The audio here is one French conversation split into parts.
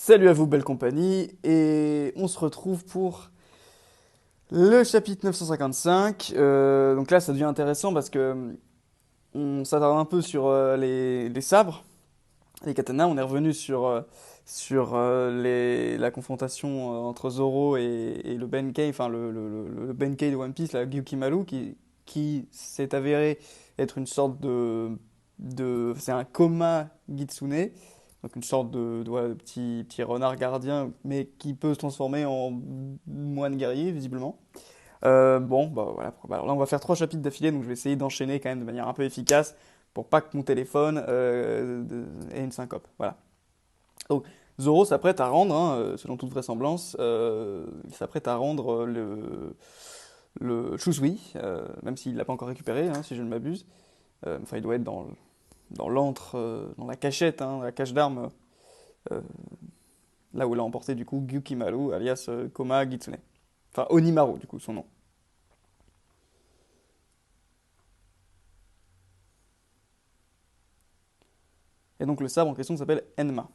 Salut à vous, belle compagnie, et on se retrouve pour le chapitre 955. Donc là, ça devient intéressant parce que on s'attarde un peu sur les sabres, les katanas. On est revenu sur la confrontation entre Zoro et le Benkei, enfin le Benkei de One Piece, la Gyukimaru, qui s'est avéré être une sorte c'est un Koma Gitsune, donc une sorte ouais, de petit renard gardien, mais qui peut se transformer en moine guerrier, visiblement. Bon, bah voilà. Bah, alors là, on va faire trois chapitres d'affilée, donc je vais essayer d'enchaîner quand même de manière un peu efficace pour pas que mon téléphone ait une syncope. Voilà. Donc, Zoro s'apprête à rendre, hein, selon toute vraisemblance, il s'apprête à rendre le Chusui, même s'il l'a pas encore récupéré, hein, si je ne m'abuse. Enfin, il doit être dans l'antre, dans la cachette, hein, la cache d'armes, euh, là où il a emporté du coup Gyukimaru, alias Koma Gitsune. Enfin, Onimaru, du coup, son nom. Et donc le sabre en question s'appelle Enma.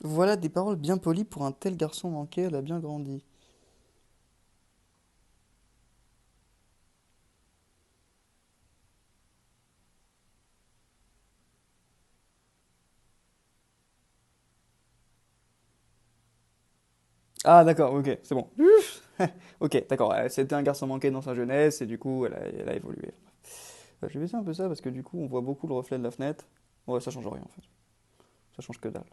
Voilà des paroles bien polies pour un tel garçon manqué, elle a bien grandi. Ah d'accord, ok, c'est bon. Ok, d'accord, c'était un garçon manqué dans sa jeunesse et du coup elle a évolué. J'ai baissé un peu ça parce que du coup on voit beaucoup le reflet de la fenêtre. Ouais, ça change rien en fait. Ça change que dalle.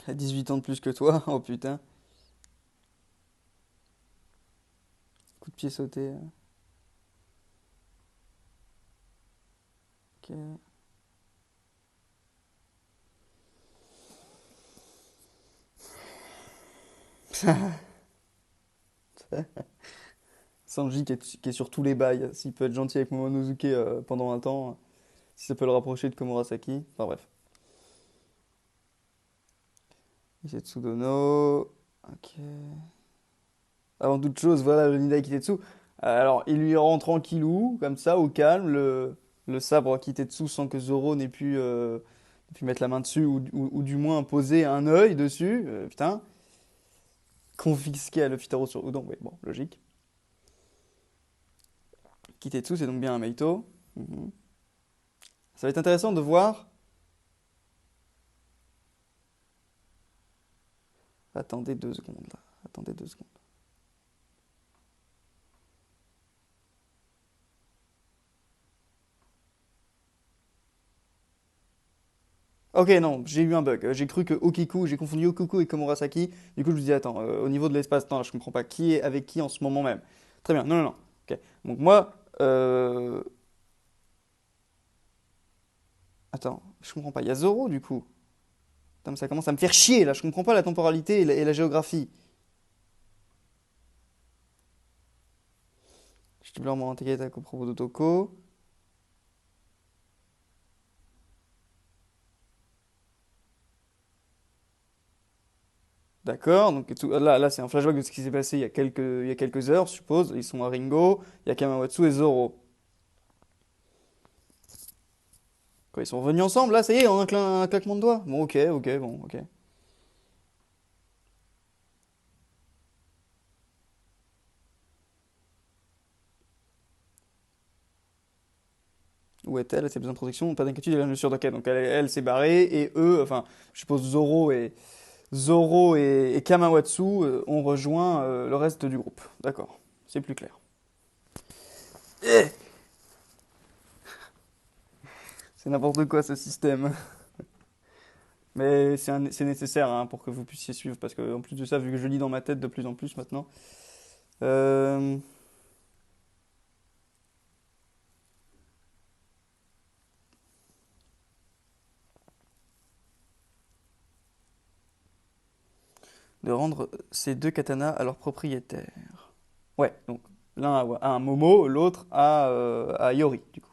18 ans de plus que toi, oh putain. Coup de pied sauté. Ok. Sanji qui est sur tous les bails, s'il peut être gentil avec Momonosuke pendant un temps, si ça peut le rapprocher de Komurasaki. Enfin bref. Isetsu Dono. Ok. Avant toute chose, voilà le Nidai Kitetsu. Alors, il lui rend tranquillou, comme ça, au calme, le sabre Kitetsu sans que Zoro n'ait pu mettre la main dessus, ou du moins poser un œil dessus. Putain, confisqué à l'Ofitaro sur Udon, oui, bon, logique. Kitetsu, c'est donc bien un Meito. Mhm. Ça va être intéressant de voir. Attendez 2 secondes, là. Attendez 2 secondes. Ok, non, j'ai eu un bug. J'ai cru que Okiku, j'ai confondu Okuku et Komurasaki. Du coup, je me dis, attends, au niveau de l'espace, non, je comprends pas qui est avec qui en ce moment même. Très bien, non, non, non. Ok. Donc moi, attends, je comprends pas. Il y a Zoro, du coup. Putain, mais ça commence à me faire chier, là. Je comprends pas la temporalité et la géographie. Je te blanc intégré à propos de Toko. D'accord, donc là c'est un flashback de ce qui s'est passé il y a quelques heures, je suppose. Ils sont à Ringo, il y a Kamawatsu et Zoro. Quoi, ils sont revenus ensemble, là, ça y est, en un claquement de doigts. Bon, ok, ok, bon, ok. Où est-elle? Elle a besoin de protection, pas d'inquiétude, elle est sûre d'ok. Donc elle s'est barrée et eux, enfin, je suppose Zoro et Kamawatsu ont rejoint le reste du groupe. D'accord, c'est plus clair. C'est n'importe quoi ce système. Mais c'est nécessaire hein, pour que vous puissiez suivre, parce que en plus de ça, vu que je lis dans ma tête de plus en plus maintenant. Euh, de rendre ces deux katanas à leur propriétaire. Ouais, donc l'un a un Momo, l'autre a Yori, du coup.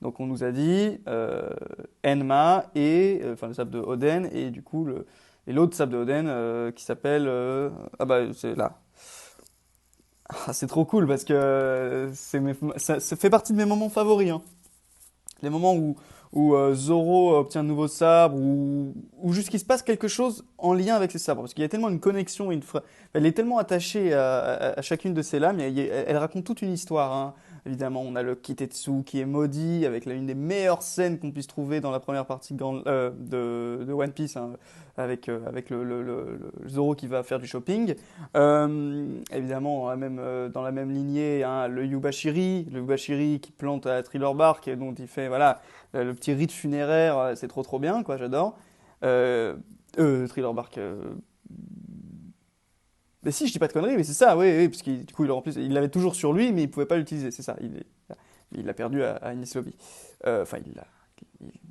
Donc on nous a dit Enma et enfin le sable de Oden et du coup et l'autre sable de Oden qui s'appelle ah bah c'est là. Ah, c'est trop cool parce que ça fait partie de mes moments favoris, hein. Les moments où Zoro obtient un nouveau sabre, ou juste qu'il se passe quelque chose en lien avec ses sabres. Parce qu'il y a tellement une connexion, elle est tellement attachée à chacune de ses lames, elle raconte toute une histoire, hein. Évidemment, on a le Kitetsu qui est maudit, avec une des meilleures scènes qu'on puisse trouver dans la première partie de One Piece, hein, avec le Zoro qui va faire du shopping. Évidemment, dans la même lignée, hein, le Yubashiri qui plante à Thriller Bark, et dont il fait voilà, le petit rite funéraire, c'est trop trop bien, quoi, j'adore. Euh, Thriller Bark. Mais si, je dis pas de conneries, mais c'est ça, oui, oui, parce que du coup, il l'avait toujours sur lui, mais il pouvait pas l'utiliser, c'est ça. Il l'a perdu à Agnès Lobby. Enfin,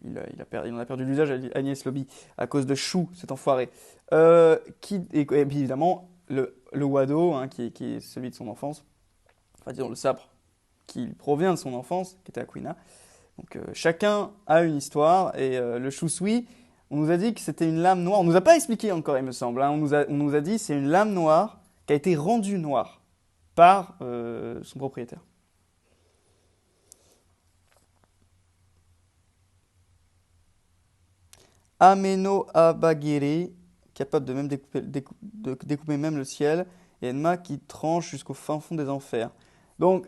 il en a perdu l'usage à Agnès Lobby à cause de Chou, cet enfoiré. Et puis évidemment, le Wado, hein, qui est celui de son enfance, enfin disons le sabre qui provient de son enfance, qui était Aquina. Donc chacun a une histoire, et le Shusui, on nous a dit que c'était une lame noire. On nous a pas expliqué encore, il me semble, hein. On nous a dit c'est une lame noire qui a été rendue noire par son propriétaire. Ameno Abagiri, capable de même de découper même le ciel, et Enma qui tranche jusqu'au fin fond des enfers. Donc,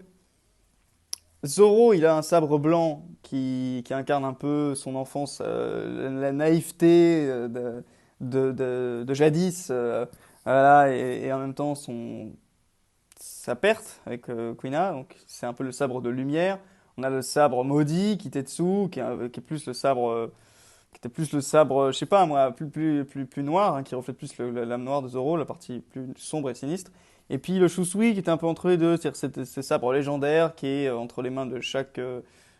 Zoro, il a un sabre blanc qui incarne un peu son enfance, la naïveté de jadis, voilà, et en même temps sa perte avec Kuina. Donc, c'est un peu le sabre de lumière. On a le sabre maudit, Kitetsu, qui est plus le sabre qui était plus le sabre, je sais pas moi, plus noir, hein, qui reflète plus la lame noire de Zoro, la partie plus sombre et sinistre. Et puis le Shusui qui était un peu entre les deux, c'est-à-dire ce sabre légendaire qui est entre les mains de chaque.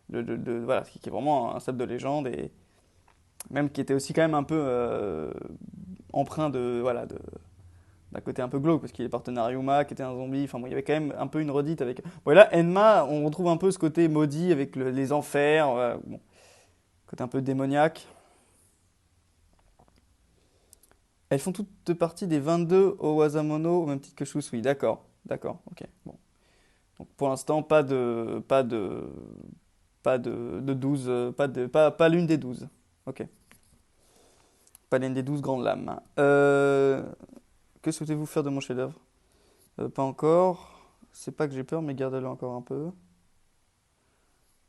Voilà, qui est vraiment un sabre de légende, et même qui était aussi quand même un peu empreint voilà, d'un côté un peu glauque, parce qu'il est partenaire à Yuma, qui était un zombie. Enfin bon, il y avait quand même un peu une redite avec. Bon, et là, Enma, on retrouve un peu ce côté maudit avec les enfers, bon, côté un peu démoniaque. Elles font toutes partie des 22 au Wasamono, au même titre que Shusui. D'accord, d'accord, ok. Bon. Donc pour l'instant, pas de 12, pas l'une des 12. Ok. Pas l'une des 12 grandes lames. Que souhaitez-vous faire de mon chef-d'œuvre? Pas encore. C'est pas que j'ai peur, mais garde-le encore un peu.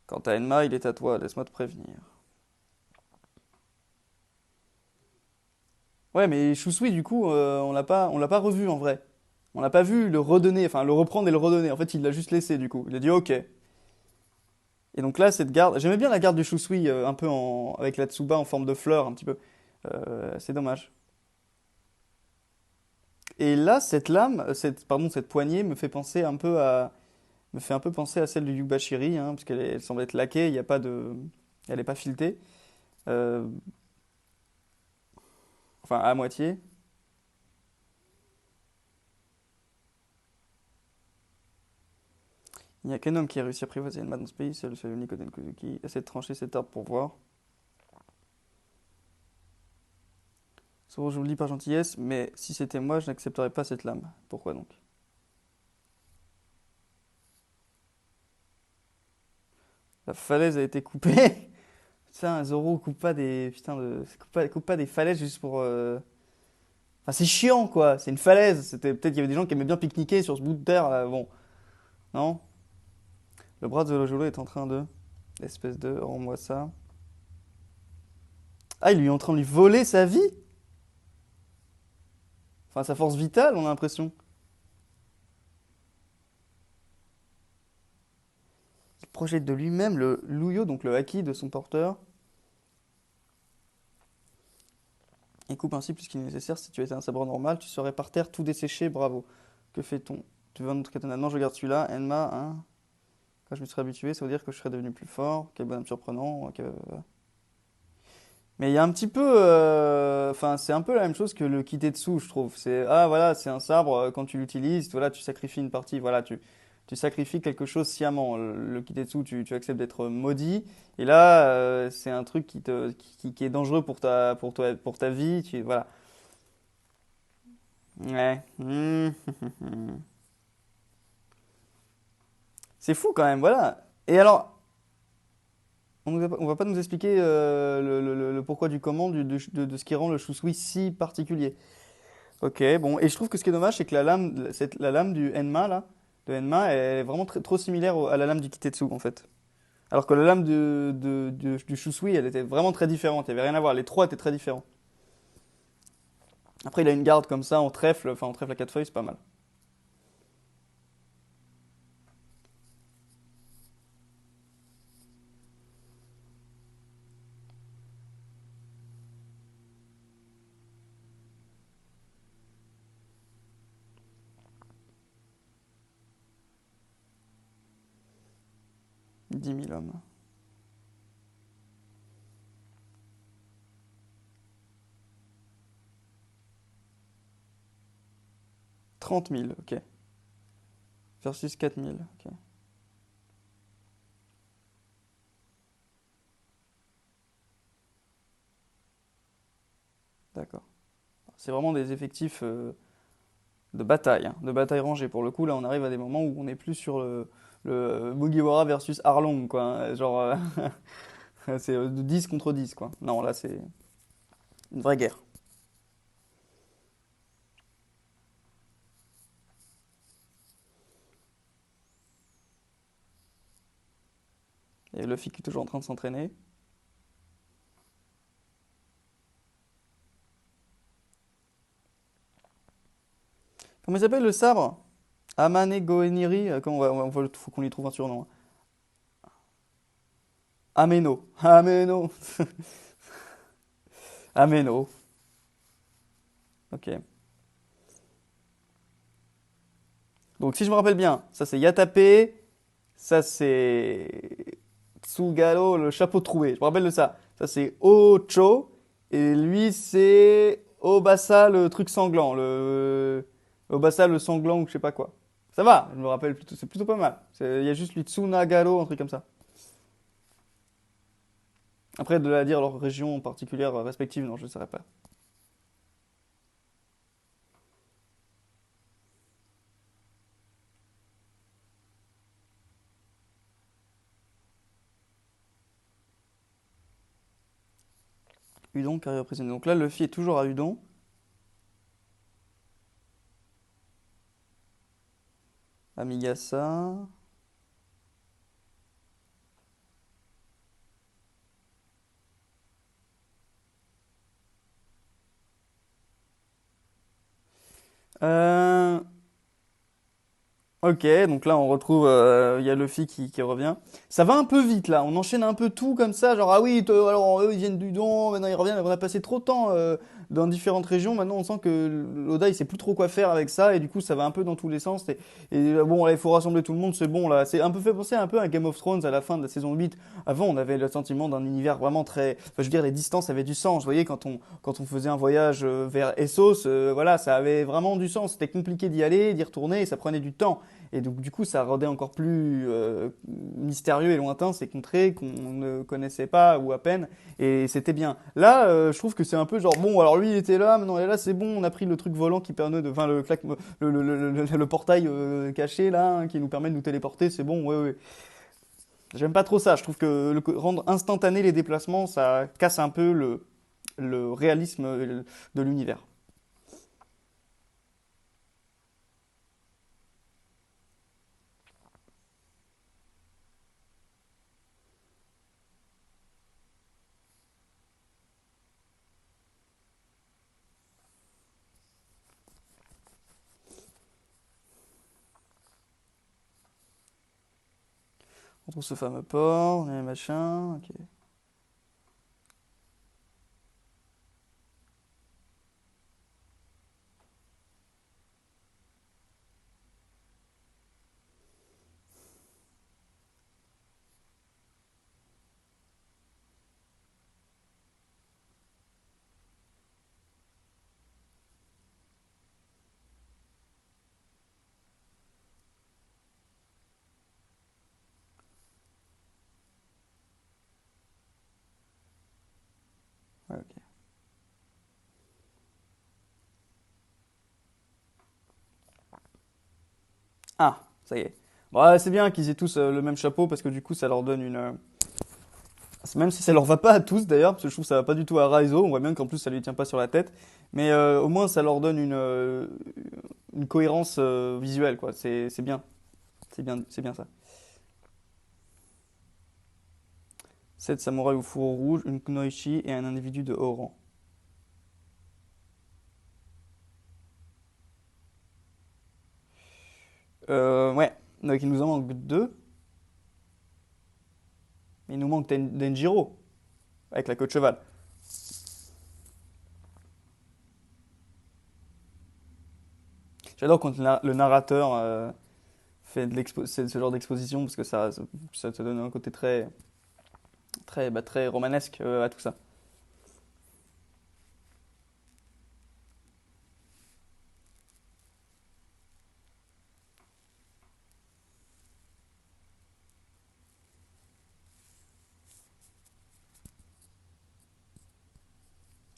Quant à Enma, il est à toi, laisse-moi te prévenir. Ouais, mais Shusui, du coup, on l'a pas revu en vrai. On l'a pas vu le redonner, enfin le reprendre et le redonner. En fait, il l'a juste laissé, du coup. Il a dit ok. Et donc là, cette garde, j'aimais bien la garde du Shusui, un peu avec la Tsuba en forme de fleur, un petit peu. C'est dommage. Et là, cette lame, pardon, cette poignée me fait un peu penser à celle du Yubashiri, hein, parce elle semble être laquée, il y a pas de, elle n'est pas filetée, euh, enfin à moitié. Il n'y a qu'un homme qui a réussi à apprivoiser une main dans ce pays, c'est le seul unique Oden Kozuki. Essaie de trancher cet arbre pour voir. Zoro, je vous le dis par gentillesse, mais si c'était moi, je n'accepterais pas cette lame. Pourquoi donc? La falaise a été coupée. Putain, Zoro coupe pas des. Putain de. Coupe pas des falaises juste pour. Enfin, c'est chiant quoi, c'est une falaise. Peut-être qu'il y avait des gens qui aimaient bien pique-niquer sur ce bout de terre là. Bon, non? Le bras de Zoro est en train de. Espèce de. Rends-moi ça. Ah, il lui est en train de lui voler sa vie? Enfin, sa force vitale, on a l'impression. projette de lui-même le Luyo, donc le haki de son porteur, et coupe ainsi plus qu'il est nécessaire. Si tu étais un sabre normal, tu serais par terre tout desséché, bravo. Que fait-on? Tu veux un autre katana? Non, je garde celui-là. Enma, hein. Quand je me serais habitué, ça veut dire que je serais devenu plus fort. Quel bonhomme surprenant. Ok, mais il y a un petit peu, enfin, c'est un peu la même chose que le Kitetsu, je trouve. C'est, ah voilà, c'est un sabre, quand tu l'utilises, voilà, tu sacrifies une partie, voilà, tu sacrifies quelque chose sciemment. Le Kitetsu, tu acceptes d'être maudit. Et là, c'est un truc qui est dangereux pour toi, pour ta vie. Voilà. Ouais. C'est fou quand même, voilà. Et alors, on va pas nous expliquer le pourquoi du comment de ce qui rend le Shusui si particulier. Ok, bon. Et je trouve que ce qui est dommage, c'est que la lame du Enma, là, de Enma, elle est vraiment trop similaire à la lame du Kitetsu, en fait. Alors que la lame du Shusui, elle était vraiment très différente. Il n'y avait rien à voir. Les trois étaient très différents. Après, il a une garde comme ça, en trèfle à quatre feuilles, c'est pas mal. 10 000 hommes. 30 000, ok. Versus 4 000, ok. D'accord. C'est vraiment des effectifs de bataille, hein, de bataille rangée. Pour le coup, là, on arrive à des moments où on n'est plus sur le Mugiwara versus Arlong, quoi, hein. Genre, c'est de 10 contre 10, quoi. Non, là, c'est une vraie guerre. Et Luffy qui est toujours en train de s'entraîner. Comment il s'appelle le sabre? Amane Goeniri, faut qu'on lui trouve un surnom, hein. Ameno. Ameno. Ameno. Ok. Donc si je me rappelle bien, ça c'est Yatape, ça c'est Tsugalo, le chapeau troué. Je me rappelle de ça. Ça c'est Ocho. Et lui c'est Obasa, le truc sanglant. Obasa, le sanglant ou je sais pas quoi. Ça va, je me rappelle plutôt. C'est plutôt pas mal. Il y a juste lui Tsunagalo, un truc comme ça. Après, de la dire leur région particulière respective, non, je ne saurais pas. Udon, carrière prisonnier. Donc là, Luffy est toujours à Udon. Amigasa. Euh, Ok, donc là on retrouve, il y a Luffy qui revient. Ça va un peu vite là, on enchaîne un peu tout comme ça, genre ah oui, alors eux ils viennent du don, maintenant ils reviennent, on a passé trop de temps dans différentes régions, maintenant on sent que l'Oda il sait plus trop quoi faire avec ça et du coup ça va un peu dans tous les sens bon là il faut rassembler tout le monde, c'est bon là, c'est un peu fait penser un peu à Game of Thrones à la fin de la saison 8. Avant on avait le sentiment d'un univers vraiment très, enfin je veux dire les distances avaient du sens, vous voyez quand on faisait un voyage vers Essos, voilà ça avait vraiment du sens, c'était compliqué d'y aller, d'y retourner et ça prenait du temps. Et donc, du coup, ça rendait encore plus mystérieux et lointain ces contrées qu'on ne connaissait pas ou à peine. Et c'était bien. Là, je trouve que c'est un peu genre, bon, alors lui, il était là, maintenant il est là, c'est bon, on a pris le truc volant qui permet de. Enfin, le portail caché, là, hein, qui nous permet de nous téléporter, c'est bon, ouais, ouais. J'aime pas trop ça. Je trouve que rendre instantané les déplacements, ça casse un peu le réalisme de l'univers. On trouve ce fameux port, on a les machins, ok. Ouais, ok. Ah, ça y est. Bon, ouais, c'est bien qu'ils aient tous le même chapeau parce que du coup ça leur donne une. Même si ça leur va pas à tous d'ailleurs, parce que je trouve que ça va pas du tout à Raizo, on voit bien qu'en plus ça lui tient pas sur la tête, mais au moins ça leur donne une cohérence visuelle quoi, c'est bien ça. 7 samouraïs au fourreau rouge, une kunoichi et un individu de haut rang. Ouais, donc il nous en manque deux, il nous manque Denjiro avec la queue de cheval. J'adore quand le narrateur fait ce genre d'exposition parce que ça te donne un côté très romanesque à tout ça.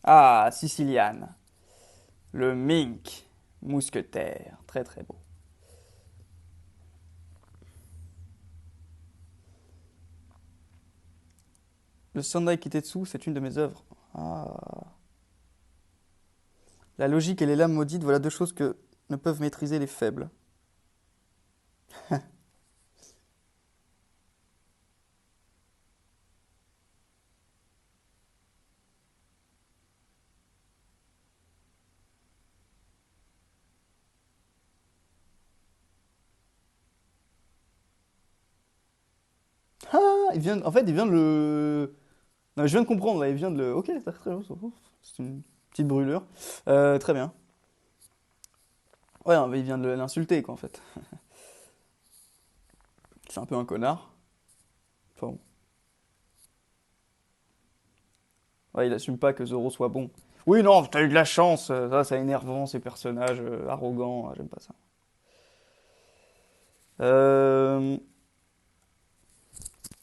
Ah, Siciliane, le mink, mousquetaire, très très beau. Le Sendai Kitetsu, c'est une de mes œuvres. Ah. La logique et les lames maudites, voilà deux choses que ne peuvent maîtriser les faibles. Ah, en fait, il vient de le. Non, je viens de comprendre, là, il vient de le. Ok, très bien, c'est une petite brûlure. Très bien. Ouais, non, mais il vient de l'insulter, quoi, en fait. C'est un peu un connard. Enfin, bon. Ouais, il assume pas que Zoro soit bon. Oui, non, t'as eu de la chance. Ça, c'est énervant, ces personnages arrogants. J'aime pas ça. Euh,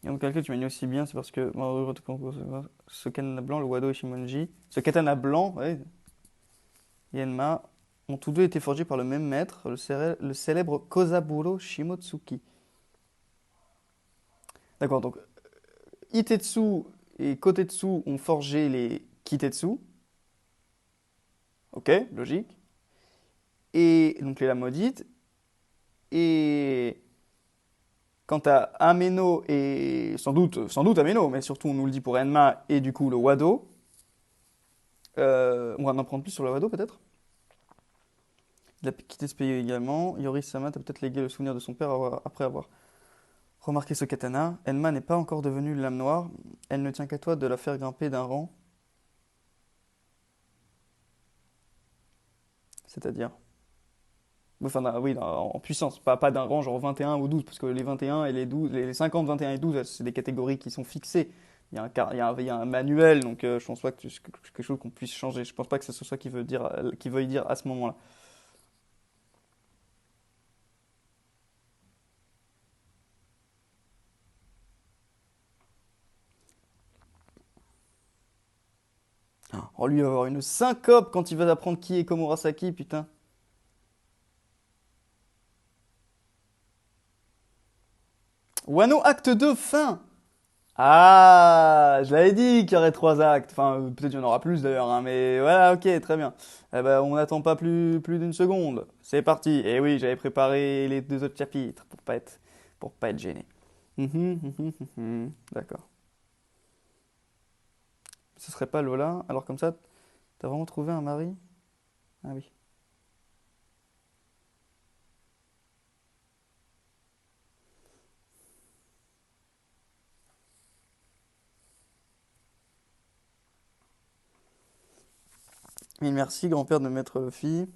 Et donc, quelqu'un tu manies aussi bien, c'est parce que ce katana blanc, le Wado Ishimonji, ce katana blanc, ouais, Yenma, ont tous deux été forgés par le même maître, le célèbre Kozaburo Shimotsuki. D'accord, donc Itetsu et Kotetsu ont forgé les Kitetsu, ok, logique, et donc les lames maudites, et quant à Ameno et sans doute Ameno, mais surtout on nous le dit pour Enma et du coup le Wado, on va en prendre plus sur le Wado peut-être. Il a quitté ce pays également. Yoris-sama a peut-être légué le souvenir de son père après avoir remarqué ce katana. Enma n'est pas encore devenue lame noire. Elle ne tient qu'à toi de la faire grimper d'un rang. C'est-à-dire. Enfin, oui, en puissance. Pas d'un rang genre 21 ou 12, parce que les 21 et les 12, les 50, 21 et 12, c'est des catégories qui sont fixées. Il y a un manuel, donc je pense pas que c'est quelque chose qu'on puisse changer. Je pense pas que ce soit ça qui veuille dire à ce moment-là. Oh, lui, il va avoir une syncope quand il va apprendre qui est Komurasaki, putain. Wano acte 2 fin. Ah, je l'avais dit qu'il y aurait trois actes. Enfin, peut-être qu'il y en aura plus d'ailleurs, hein, mais voilà, ok, très bien. Eh ben, on n'attend pas plus d'une seconde. C'est parti. Et oui, j'avais préparé les deux autres chapitres pour pas être gêné. D'accord. Ce serait pas Lola. Alors comme ça, t'as vraiment trouvé un mari? Ah oui. Mille merci, grand-père de Maître Luffy.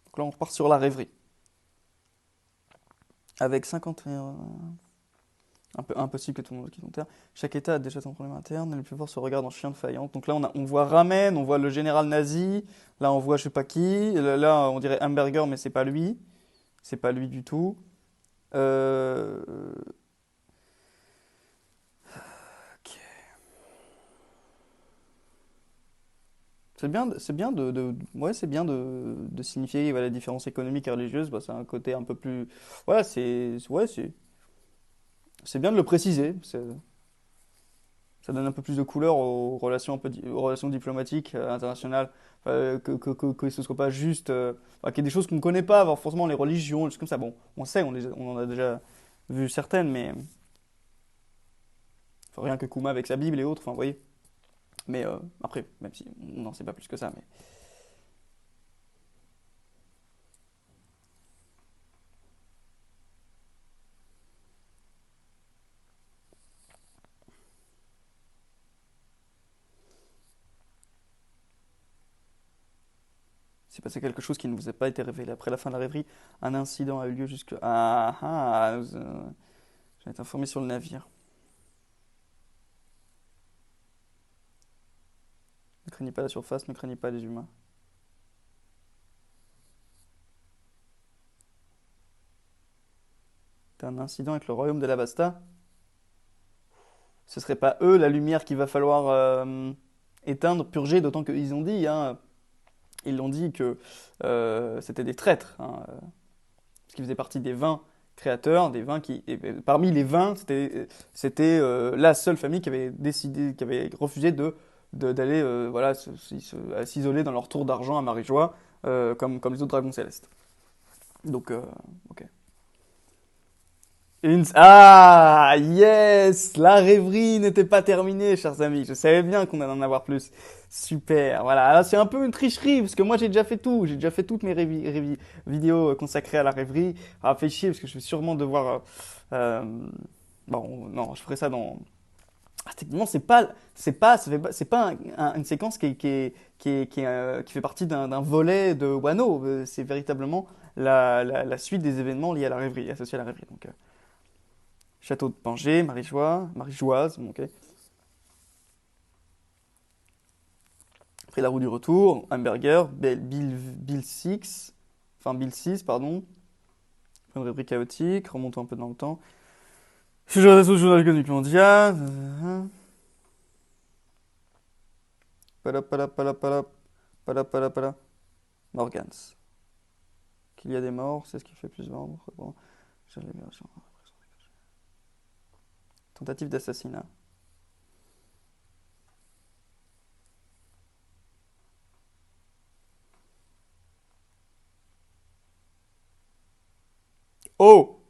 Donc là, on repart sur la rêverie. Avec 51. Un peu impossible que tout le monde quitte son terre. Chaque État a déjà son problème interne, et le plus fort se regarde en chien de faïence. Donc là, on voit Ramen, on voit le général nazi, là, on voit je sais pas qui, là, on dirait Hamburger, mais c'est pas lui. C'est pas lui du tout. Euh, ok. Ouais, c'est bien de signifier voilà, la différence économique et religieuse. Bah, c'est un côté un peu plus. Voilà, c'est bien de le préciser. Ça donne un peu plus de couleur aux relations, aux relations diplomatiques internationales. Que ce soit pas juste. Bah, qu'il y ait des choses qu'on ne connaît pas, avoir forcément les religions, des choses comme ça. Bon, on sait, on en a déjà vu certaines, mais enfin, rien que Kuma avec sa Bible et autres, enfin, vous voyez. Mais après, même si on n'en sait pas plus que ça, mais. C'est passé quelque chose qui ne vous a pas été révélé. Après la fin de la rêverie, un incident a eu lieu jusque. Ah ah, j'ai été informé sur le navire. Ne craignez pas la surface, ne craignez pas les humains. T'as un incident avec le royaume de l'Avasta. Ce serait pas eux la lumière qu'il va falloir éteindre, purger, d'autant qu'ils ont dit, hein, ils l'ont dit que c'était des traîtres, hein, parce qu'ils faisaient partie des 20 créateurs, des 20 qui, et parmi les 20, c'était la seule famille qui avait décidé, qui avait refusé d'aller voilà, s'isoler dans leur tour d'argent à Marie-Joie, comme les autres dragons célestes. Donc, ok. Ah, yes! La rêverie n'était pas terminée, chers amis. Je savais bien qu'on allait en avoir plus. Super. Voilà. Alors, c'est un peu une tricherie, parce que moi, j'ai déjà fait tout. J'ai déjà fait toutes mes vidéos consacrées à la rêverie. Ah, fait chier, parce que je vais sûrement devoir. Bon, non, je ferai ça dans. Ah, techniquement, c'est pas une séquence qui fait partie d'un volet de Wano. C'est véritablement la suite des événements liés à la rêverie, associés à la rêverie. Donc, Château de Pangée, Marie-Joise, bon, ok. Après la roue du retour, Hamburger, Bill 6, enfin Bill 6, pardon. Après une rubrique chaotique, remontons un peu dans le temps. Je joue au journal économique mondial. Palap, palap, palap, palap, palap, palap. Morgans. Qu'il y a des morts, c'est ce qui fait plus vendre. Bon, tentative d'assassinat. Oh!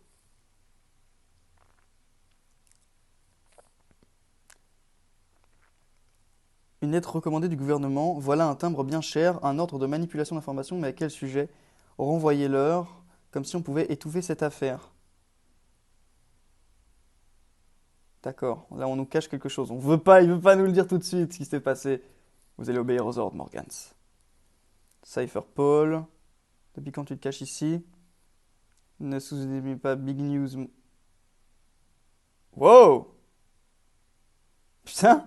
Une lettre recommandée du gouvernement. Voilà un timbre bien cher, un ordre de manipulation d'informations, mais à quel sujet? Renvoyez-leur, comme si on pouvait étouffer cette affaire. D'accord, là on nous cache quelque chose. Il veut pas nous le dire tout de suite ce qui s'est passé. Vous allez obéir aux ordres, Morgans. Cypher Paul, depuis quand tu te caches ici? Ne sous-estimez pas Big News. Wow! Putain!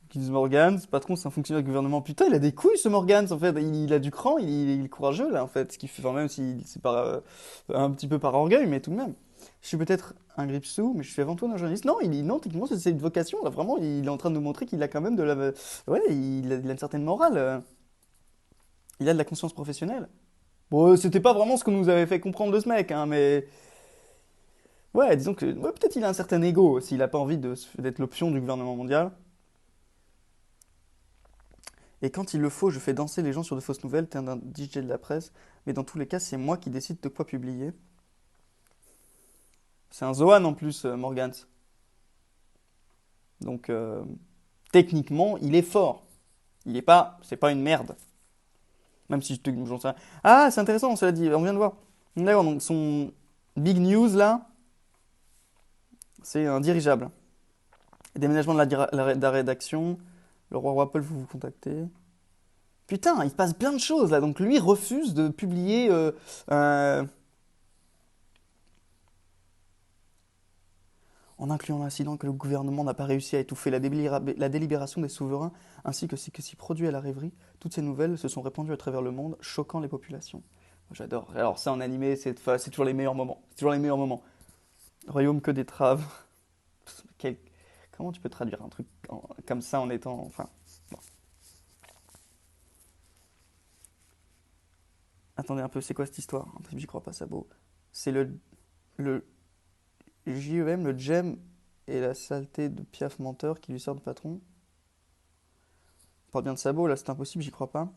Kids Morgans, patron, c'est un fonctionnaire du gouvernement. Putain, il a des couilles ce Morgans en fait. Il a du cran, il est courageux là en fait. Ce qui fait, enfin, même si c'est un petit peu par orgueil, mais tout de même. Je suis peut-être un gripsou, mais je suis avant tout un journaliste. Non, non, techniquement, c'est une vocation. Là, vraiment, il est en train de nous montrer qu'il a quand même de la. Ouais, il a une certaine morale. Il a de la conscience professionnelle. Bon, c'était pas vraiment ce qu'on nous avait fait comprendre de ce mec, hein, mais. Ouais, disons que. Ouais, peut-être il a un certain ego s'il a pas envie d'être l'option du gouvernement mondial. Et quand il le faut, je fais danser les gens sur de fausses nouvelles, t'es un DJ de la presse. Mais dans tous les cas, c'est moi qui décide de quoi publier. C'est un Zoan en plus, Morgans. Donc, techniquement, il est fort. Il est pas. C'est pas une merde. Même si j'en sais rien. Ah, c'est intéressant, cela dit, on vient de voir. D'accord, donc son big news là, c'est un dirigeable. Déménagement de la rédaction. Le roi Apple vous vous contacter. Putain, il se passe plein de choses là. Donc lui refuse de publier euh, en incluant l'incident que le gouvernement n'a pas réussi à étouffer la délibération des souverains, ainsi que ce qui s'y produit à la rêverie. Toutes ces nouvelles se sont répandues à travers le monde, choquant les populations. J'adore. Alors ça en animé, c'est toujours les meilleurs moments. C'est toujours les meilleurs moments. Royaume que d'étraves. Quel- Comment tu peux traduire un truc comme ça en étant... Enfin... bon. Attendez un peu, c'est quoi cette histoire? J'y crois pas, ça beau. C'est le JEM, le GEM et la saleté de Piaf menteur qui lui sert de patron. On parle bien de Sabot, là, c'est impossible, j'y crois pas.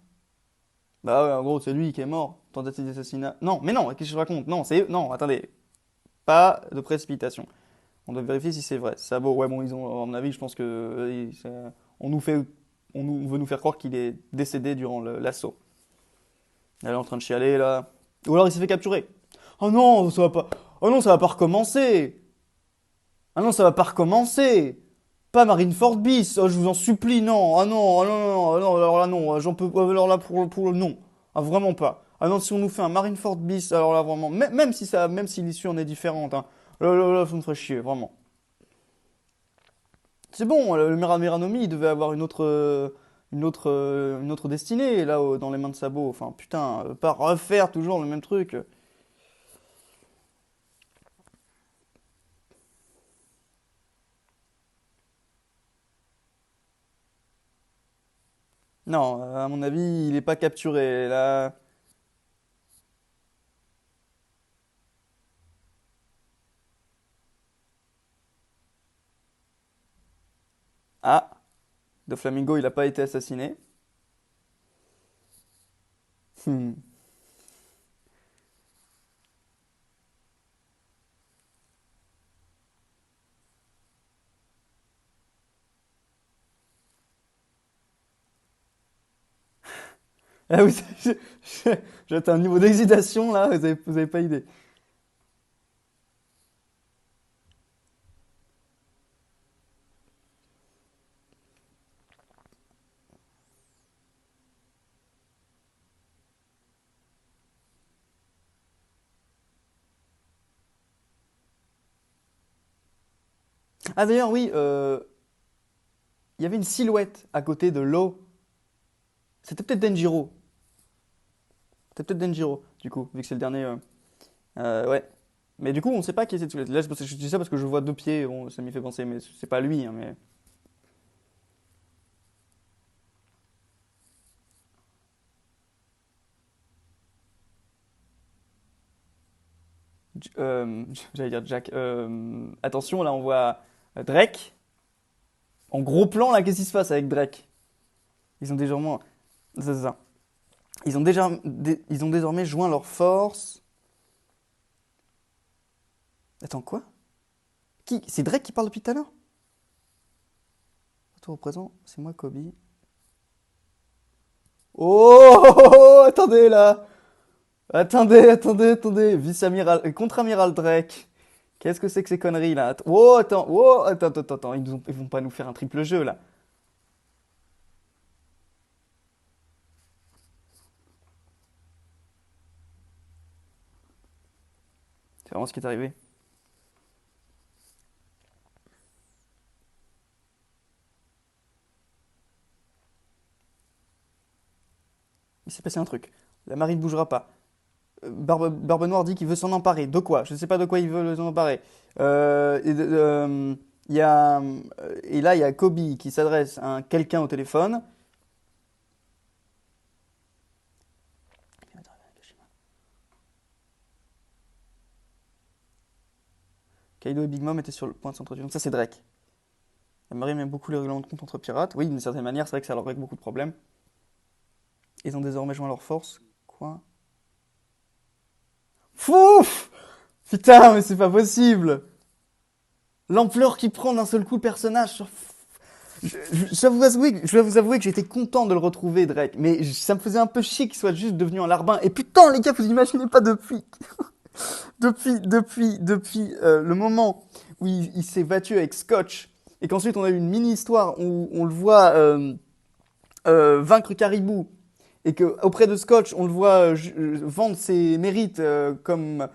Bah ouais, en gros, c'est lui qui est mort. Tentative d'assassinat. Non, mais non, qu'est-ce que je raconte? Non, c'est. Non, attendez. Pas de précipitation. On doit vérifier si c'est vrai. Sabot, ouais, bon, ils ont, à mon avis, je pense que. On nous fait. On veut nous faire croire qu'il est décédé durant l'assaut. Elle est en train de chialer, là. Ou alors il s'est fait capturer. Oh non, ça va pas. Oh non, ça va pas recommencer. Ah non, ça va pas recommencer. Pas Marineford bis. Oh, je vous en supplie, non. Ah non, ah non, non, non, alors là, non. J'en peux pas. Alors là, pour non. Ah, vraiment pas. Ah non, si on nous fait un Marineford bis, alors là, vraiment. Même si l'issue en est différente, hein. Là, ça me ferait chier, vraiment. C'est bon, le Miranomi, il devait avoir une autre destinée, là, dans les mains de Sabot. Enfin, putain, pas refaire toujours le même truc. Non, à mon avis, il est pas capturé, là. Ah, De Flamingo, il a pas été assassiné. Hmm. Ah oui, j'ai atteint un niveau d'excitation là, vous avez pas idée. Ah d'ailleurs, oui, il y avait une silhouette à côté de l'eau. C'était peut-être Denjiro. C'était peut-être Denjiro, du coup, vu que c'est le dernier. Ouais. Mais du coup, on sait pas qui est cette silhouette. Là, je dis ça parce que je vois deux pieds, bon, ça m'y fait penser, mais c'est pas lui, hein, mais. J'allais dire Jack. Attention, là, on voit Drake. En gros plan, là, qu'est-ce qui se passe avec Drake? Ils ont désormais. C'est ça. Ils ont désormais joint leurs forces. Attends, quoi? Qui? C'est Drake qui parle depuis tout à l'heure? Retour au présent, c'est moi, Kobe. Oh, attendez là! Attendez! Vice-amiral, contre-amiral Drake. Qu'est-ce que c'est que ces conneries là? Attends. Ils vont pas nous faire un triple jeu là. C'est vraiment ce qui est arrivé. Il s'est passé un truc. La marine ne bougera pas. Barbe Noire dit qu'il veut s'en emparer. De quoi? Je ne sais pas de quoi il veut s'en emparer. Il y a, et là, il y a Kobe qui s'adresse à quelqu'un au téléphone. Kaido et Big Mom étaient sur le point de s'entretuer. Donc ça, c'est Drake. La marine aime beaucoup les règlements de compte entre pirates. Oui, d'une certaine manière, c'est vrai que ça leur règle beaucoup de problèmes. Ils ont désormais joint leurs forces. Quoi? Fouf! Putain, mais c'est pas possible! L'ampleur qui prend d'un seul coup le personnage. Je dois vous avouer que j'étais content de le retrouver, Drake, mais ça me faisait un peu chier qu'il soit juste devenu un larbin. Et putain, les gars, vous imaginez pas depuis le moment où il s'est battu avec Scotch, et qu'ensuite on a eu une mini-histoire où on le voit vaincre Caribou, et que auprès de Scotch, on le voit vendre ses mérites comme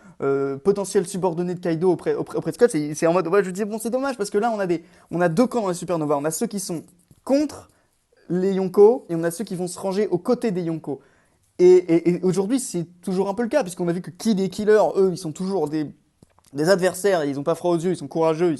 potentiel subordonné de Kaido auprès de Scotch. Et c'est en mode, ouais, je dis, bon, c'est dommage parce que là, on a deux camps dans les Supernova. On a ceux qui sont contre les Yonko et on a ceux qui vont se ranger aux côtés des Yonko. Et aujourd'hui, c'est toujours un peu le cas, puisqu'on a vu que Kid et Killer, eux, ils sont toujours des adversaires, ils ont pas froid aux yeux, ils sont courageux,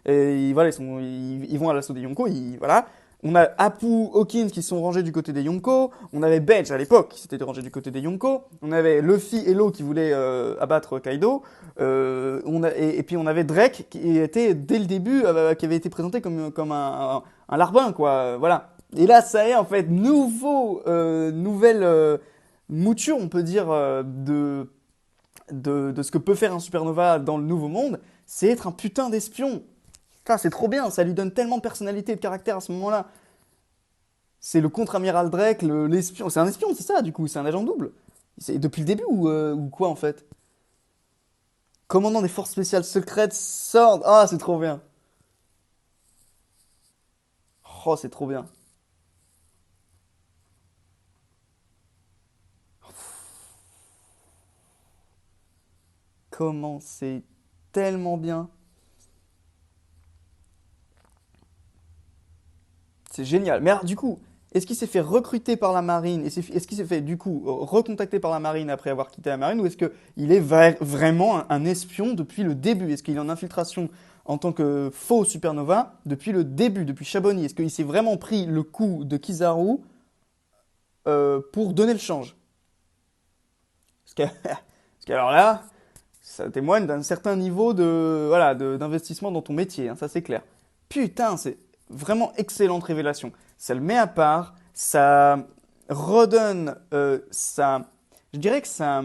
voilà, ils vont à l'assaut des Yonko, voilà. On a Apu, Hawkins qui sont rangés du côté des Yonko. On avait Bench à l'époque qui s'était rangé du côté des Yonko. On avait Luffy et Law qui voulaient abattre Kaido. Et puis on avait Drake qui était dès le début, qui avait été présenté comme un larbin, quoi. Voilà. Et là, ça y est, en fait, nouvelle mouture, on peut dire, de ce que peut faire un supernova dans le nouveau monde, c'est être un putain d'espion. Putain, c'est trop bien, ça lui donne tellement de personnalité et de caractère à ce moment-là. C'est le contre-amiral Drake, l'espion. C'est un espion, c'est ça, du coup, c'est un agent double. C'est depuis le début ou quoi, en fait? Commandant des forces spéciales secrètes, Sword. Ah, c'est trop bien. Oh, c'est trop bien. Comment c'est tellement bien. C'est génial. Mais alors, du coup, est-ce qu'il s'est fait recruter par la marine? Est-ce qu'il s'est fait, du coup, recontacter par la marine après avoir quitté la marine? Ou est-ce qu'il est vraiment un espion depuis le début? Est-ce qu'il est en infiltration en tant que faux supernova depuis le début, depuis Chaboni? Est-ce qu'il s'est vraiment pris le coup de Kizaru pour donner le change? Parce que alors là, ça témoigne d'un certain niveau voilà, d'investissement dans ton métier, hein, ça c'est clair. Putain, c'est vraiment excellente révélation. Ça le met à part, ça redonne, je dirais que ça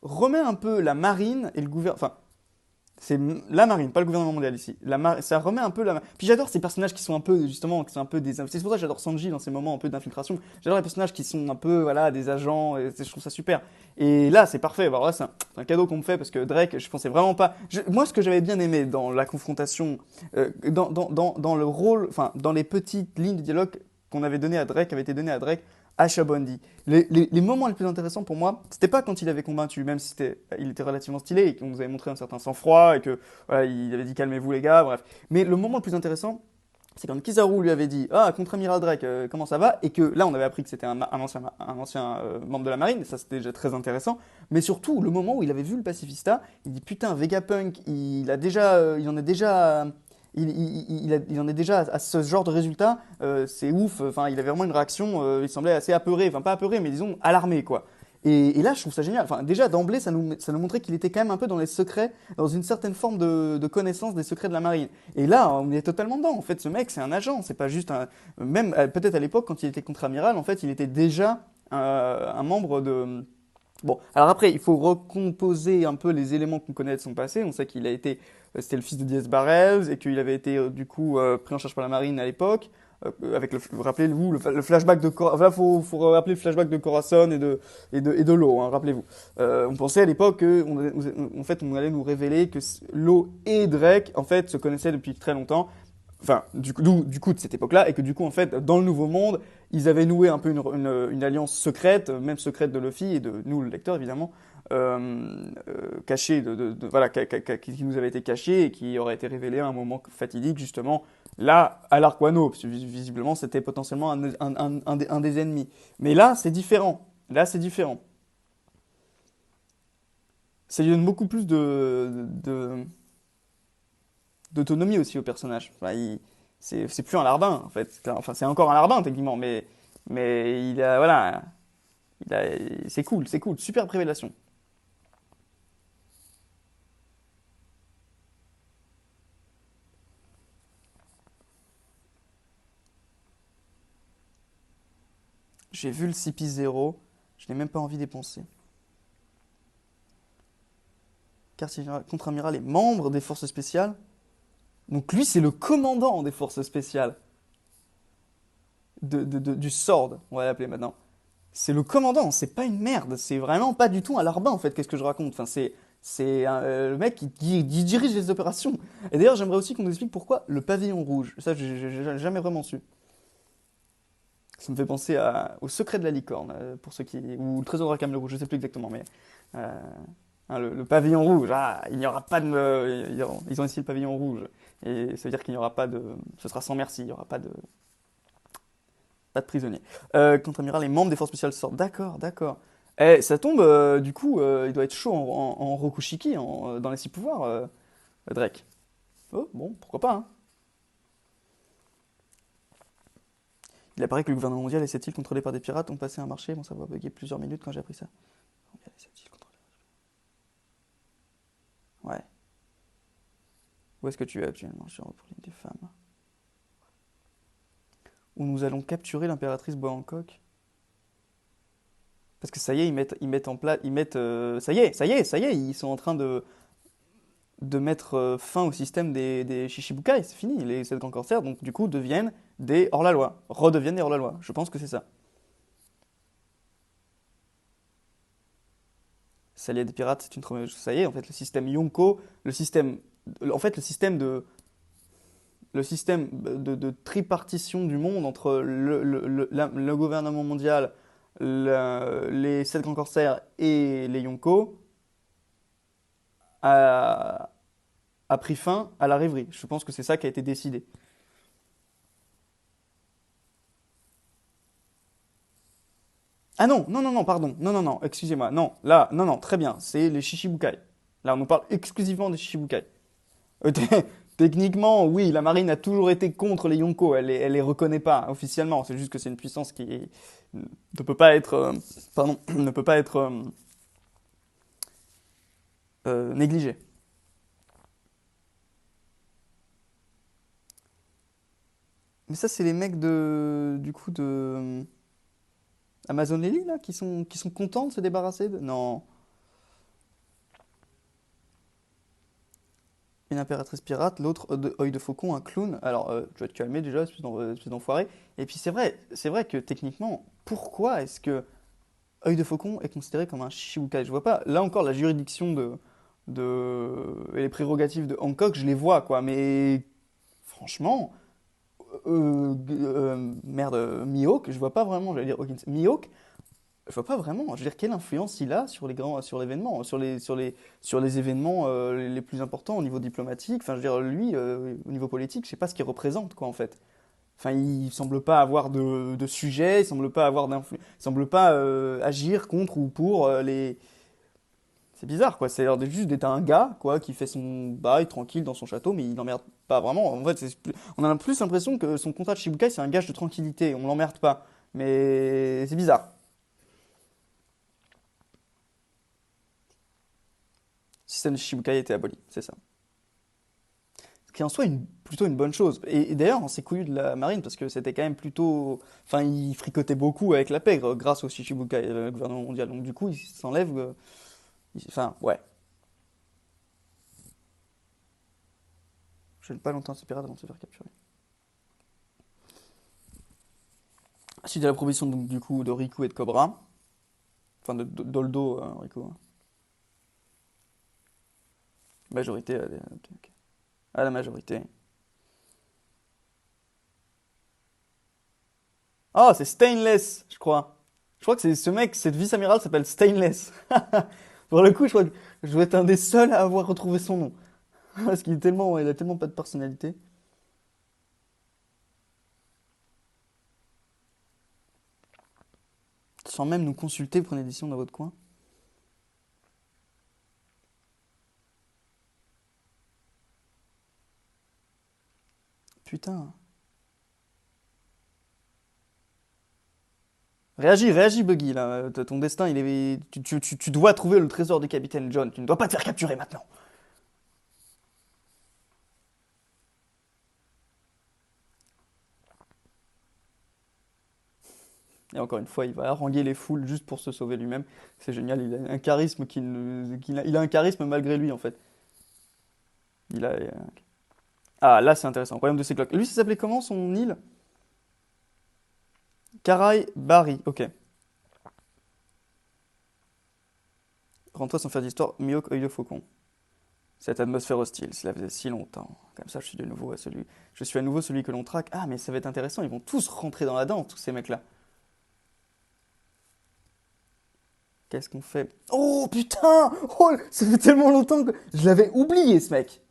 remet un peu la marine et le gouvernement, enfin, c'est la marine, pas le gouvernement mondial ici. Ça remet un peu la. Puis j'adore ces personnages qui sont un peu, justement, qui sont un peu des. C'est pour ça que j'adore Sanji dans ces moments un peu d'infiltration. J'adore les personnages qui sont un peu, voilà, des agents, et je trouve ça super. Et là, c'est parfait. Alors là, c'est un cadeau qu'on me fait parce que Drake, je pensais vraiment pas. Moi, ce que j'avais bien aimé dans la confrontation, dans le rôle, enfin, dans les petites lignes de dialogue qu'on avait donné à Drake, avait été donné à Drake, à Bondi. Les moments les plus intéressants pour moi, c'était pas quand il avait combattu, même si il était relativement stylé et qu'on nous avait montré un certain sang-froid et que voilà, il avait dit calmez-vous les gars, bref. Mais le moment le plus intéressant, c'est quand Kizaru lui avait dit ah contre-amiral Drake comment ça va et que là on avait appris que c'était un ancien membre de la marine et ça c'était déjà très intéressant mais surtout le moment où il avait vu le pacifista il dit putain Vegapunk il en est déjà il en est déjà à ce genre de résultat, c'est ouf. Enfin, il avait vraiment une réaction, il semblait assez apeuré, enfin pas apeuré, mais disons alarmé, quoi. Et là, je trouve ça génial. Enfin, déjà d'emblée, ça nous montrait qu'il était quand même un peu dans les secrets, dans une certaine forme de connaissance des secrets de la marine. Et là, on est totalement dedans. En fait, ce mec, c'est un agent, c'est pas juste un. Même peut-être à l'époque, quand il était contre-amiral, en fait, il était déjà un membre de. Bon, alors après, il faut recomposer un peu les éléments qu'on connaît de son passé. On sait qu'il a été, c'était le fils de Diaz Barrels et qu'il avait été du coup pris en charge par la marine à l'époque. Avec rappelez-vous le flashback de enfin, faut rappeler le flashback de Corazon et de Law, hein, rappelez-vous. On pensait à l'époque que en fait on allait nous révéler que Law et Drake en fait se connaissaient depuis très longtemps enfin, du coup de cette époque-là, et que du coup, en fait, dans le Nouveau Monde, ils avaient noué un peu une alliance secrète, même secrète de Luffy et de nous, le lecteur, évidemment, cachée, voilà, qui nous avait été cachée et qui aurait été révélée à un moment fatidique, justement, là, à l'Arc Wano, parce que visiblement, c'était potentiellement un des ennemis. Mais là, c'est différent. Là, c'est différent. Ça lui donne beaucoup plus d'autonomie aussi au personnage. Enfin, c'est plus un larbin, en fait. Enfin, c'est encore un larbin, techniquement, mais il a, voilà, c'est cool, super révélation. J'ai vu le CP0, je n'ai même pas envie d'y penser. Quartier général contre-amiral est membre des forces spéciales. Donc lui, c'est le commandant des forces spéciales. du Sword, on va l'appeler maintenant. C'est le commandant, c'est pas une merde, c'est vraiment pas du tout un larbin en fait, qu'est-ce que je raconte? Enfin, le mec qui dirige les opérations. Et d'ailleurs, j'aimerais aussi qu'on nous explique pourquoi le pavillon rouge. Ça, j'ai jamais vraiment su. Ça me fait penser au secret de la licorne, pour ceux qui. Ou le trésor de Rackham le rouge, je sais plus exactement, mais. euh, hein, le pavillon rouge, ah, il n'y aura pas de. Ils ont essayé le pavillon rouge. Et ça veut dire qu'il n'y aura pas de. Ce sera sans merci, il n'y aura pas de prisonniers. Contre-amiral, les membres des forces spéciales sortent. D'accord, d'accord. Eh, ça tombe, du coup, il doit être chaud en Rokushiki, dans les six pouvoirs, Drake. Oh, bon, pourquoi pas, hein. Il apparaît que le gouvernement mondial et cette île contrôlée par des pirates ont passé un marché. Bon, ça va bugger plusieurs minutes quand j'ai appris ça. Mondial et cette île contrôlée. Ouais. Où est-ce que tu es actuellement? Je suis pour l'île des femmes. Où nous allons capturer l'impératrice Bois-Hancock. Parce que ça y est, ils mettent en place. Ça y est, ils sont en train de mettre fin au système des Shichibukai. C'est fini, les 7 grands corsaires, donc du coup, deviennent des hors-la-loi. Redeviennent des hors-la-loi. Je pense que c'est ça. S'allier des pirates, c'est une trop mauvaise chose. Ça y est, en fait, le système Yonko, en fait, le système de tripartition du monde entre le gouvernement mondial, les 7 grands corsaires et les Yonko a, a pris fin à la rêverie. Je pense que c'est ça qui a été décidé. Ah non, non, non, non, pardon. Non, non, non, excusez-moi. Non, là, non, non, très bien. C'est les Shichibukai. Là, on nous parle exclusivement des Shichibukai. Euh, te- Techniquement, oui, la marine a toujours été contre les Yonko. Elle les reconnaît pas officiellement. C'est juste que c'est une puissance qui ne peut pas être, pardon, ne peut pas être négligée. Mais ça, c'est les mecs du coup, de Amazon Lily, là, qui sont contents de se débarrasser de. Non. Une impératrice pirate, l'autre œil de faucon, un clown. Alors, tu vas te calmer déjà, espèce d'enfoiré. Et puis c'est vrai que techniquement, pourquoi est-ce que œil de faucon est considéré comme un Shichibukai? Je vois pas. Là encore, la juridiction et les prérogatives de Hancock, je les vois, quoi. Mais franchement, merde, Mihawk, je vois pas vraiment. J'allais dire Hawkins. Mihawk, je vois pas vraiment. Je veux dire, quelle influence il a sur l'événement, sur les événements les plus importants au niveau diplomatique. Enfin, je veux dire, lui, au niveau politique, je sais pas ce qu'il représente, quoi, en fait. Enfin, il semble pas avoir de sujet, il semble pas avoir il semble pas agir contre ou pour les. C'est bizarre, quoi. C'est l'air juste d'être un gars, quoi, qui fait son bail tranquille dans son château, mais il n'emmerde pas vraiment. En fait, on a plus l'impression que son contrat de Shibukai, c'est un gage de tranquillité. On l'emmerde pas. Mais c'est bizarre. Le système de Shichibukai a été aboli, c'est ça. Ce qui en soit plutôt une bonne chose. Et d'ailleurs, on s'est couillu de la marine parce que c'était quand même plutôt. Enfin, ils fricotaient beaucoup avec la pègre grâce au Shichibukai, le gouvernement mondial. Donc, du coup, ils s'enlèvent. Enfin, ouais. Je ne pas longtemps ces pirates avant de se faire capturer. Suite à la proposition donc, du coup de Riku et de Cobra. Enfin, Doldo, Riku, hein. Majorité. Ok. À la majorité. Oh, c'est Stainless, je crois. Je crois que c'est ce mec, cette vice-amiral s'appelle Stainless. Pour le coup, je crois que je dois être un des seuls à avoir retrouvé son nom. Parce il a tellement pas de personnalité. Sans même nous consulter pour une édition dans votre coin. Putain. Réagis, réagis, Buggy, là. Ton destin, il est. Tu dois trouver le trésor du capitaine John. Tu ne dois pas te faire capturer maintenant. Et encore une fois, il va haranguer les foules juste pour se sauver lui-même. C'est génial, il a un charisme il a un charisme malgré lui, en fait. Il a. Ah, là, c'est intéressant. Royaume de ses cloques. Lui, ça s'appelait comment son île? Karai Bari, ok. Rends-toi sans faire d'histoire, Mihawk, œil de faucon. Cette atmosphère hostile, cela faisait si longtemps. Comme ça, je suis à nouveau celui que l'on traque. Ah, mais ça va être intéressant, ils vont tous rentrer dans la danse, tous ces mecs-là. Qu'est-ce qu'on fait? Oh putain! Oh, ça fait tellement longtemps que je l'avais oublié, ce mec.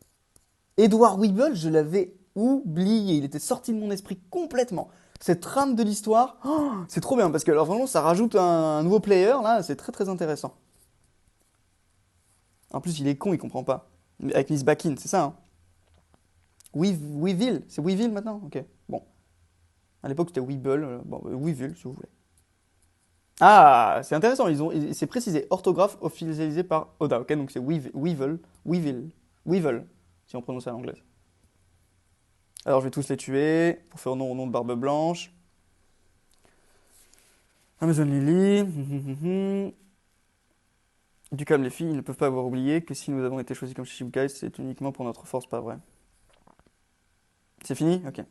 Edward Weevil, je l'avais oublié. Il était sorti de mon esprit complètement. Cette trame de l'histoire, oh, c'est trop bien parce que alors vraiment ça rajoute un nouveau player là, c'est très très intéressant. En plus, il est con, il comprend pas. Avec Miss Bakin, c'est ça, hein? Weevil, c'est Weevil maintenant? Ok. Bon. À l'époque, c'était Weeble. Bon, Weevil, si vous voulez. Ah, c'est intéressant. C'est précisé. Orthographe officialisée par Oda. Ok, donc c'est Weevil, Weevil, si on prononce à l'anglaise. Alors, je vais tous les tuer pour faire honneur au nom de Barbe Blanche. Amazon Lily. Du calme, les filles, ils ne peuvent pas avoir oublié que si nous avons été choisis comme Shichibukai, c'est uniquement pour notre force, pas vrai. C'est fini? Ok.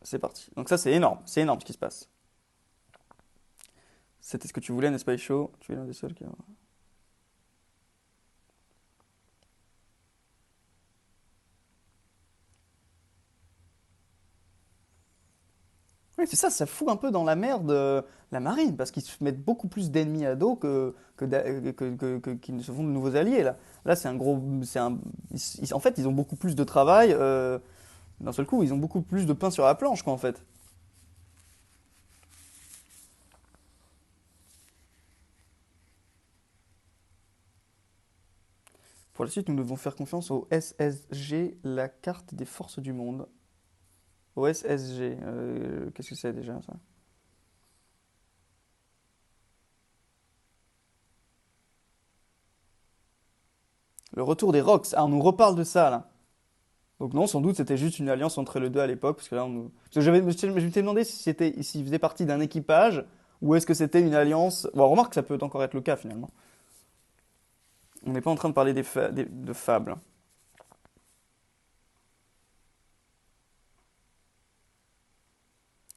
C'est parti. Donc ça, c'est énorme ce qui se passe. C'était ce que tu voulais, n'est-ce pas, Isho? Tu es l'un des seuls qui... Oui, c'est ça, ça fout un peu dans la merde la marine, parce qu'ils se mettent beaucoup plus d'ennemis à dos qu'ils ne se font de nouveaux alliés, là. Là, c'est un gros... en fait, ils ont beaucoup plus de travail. D'un seul coup, ils ont beaucoup plus de pain sur la planche, quoi, en fait. Pour la suite, nous devons faire confiance au SSG, la carte des forces du monde. Au SSG, qu'est-ce que c'est déjà, ça? Le retour des Rox. Ah, on nous reparle de ça, là. Donc non, sans doute c'était juste une alliance entre les deux à l'époque, parce que là, parce que je m'étais demandé si s'ils faisaient partie d'un équipage, ou est-ce que c'était une alliance. Bon, remarque, ça peut encore être le cas finalement. On n'est pas en train de parler de fables.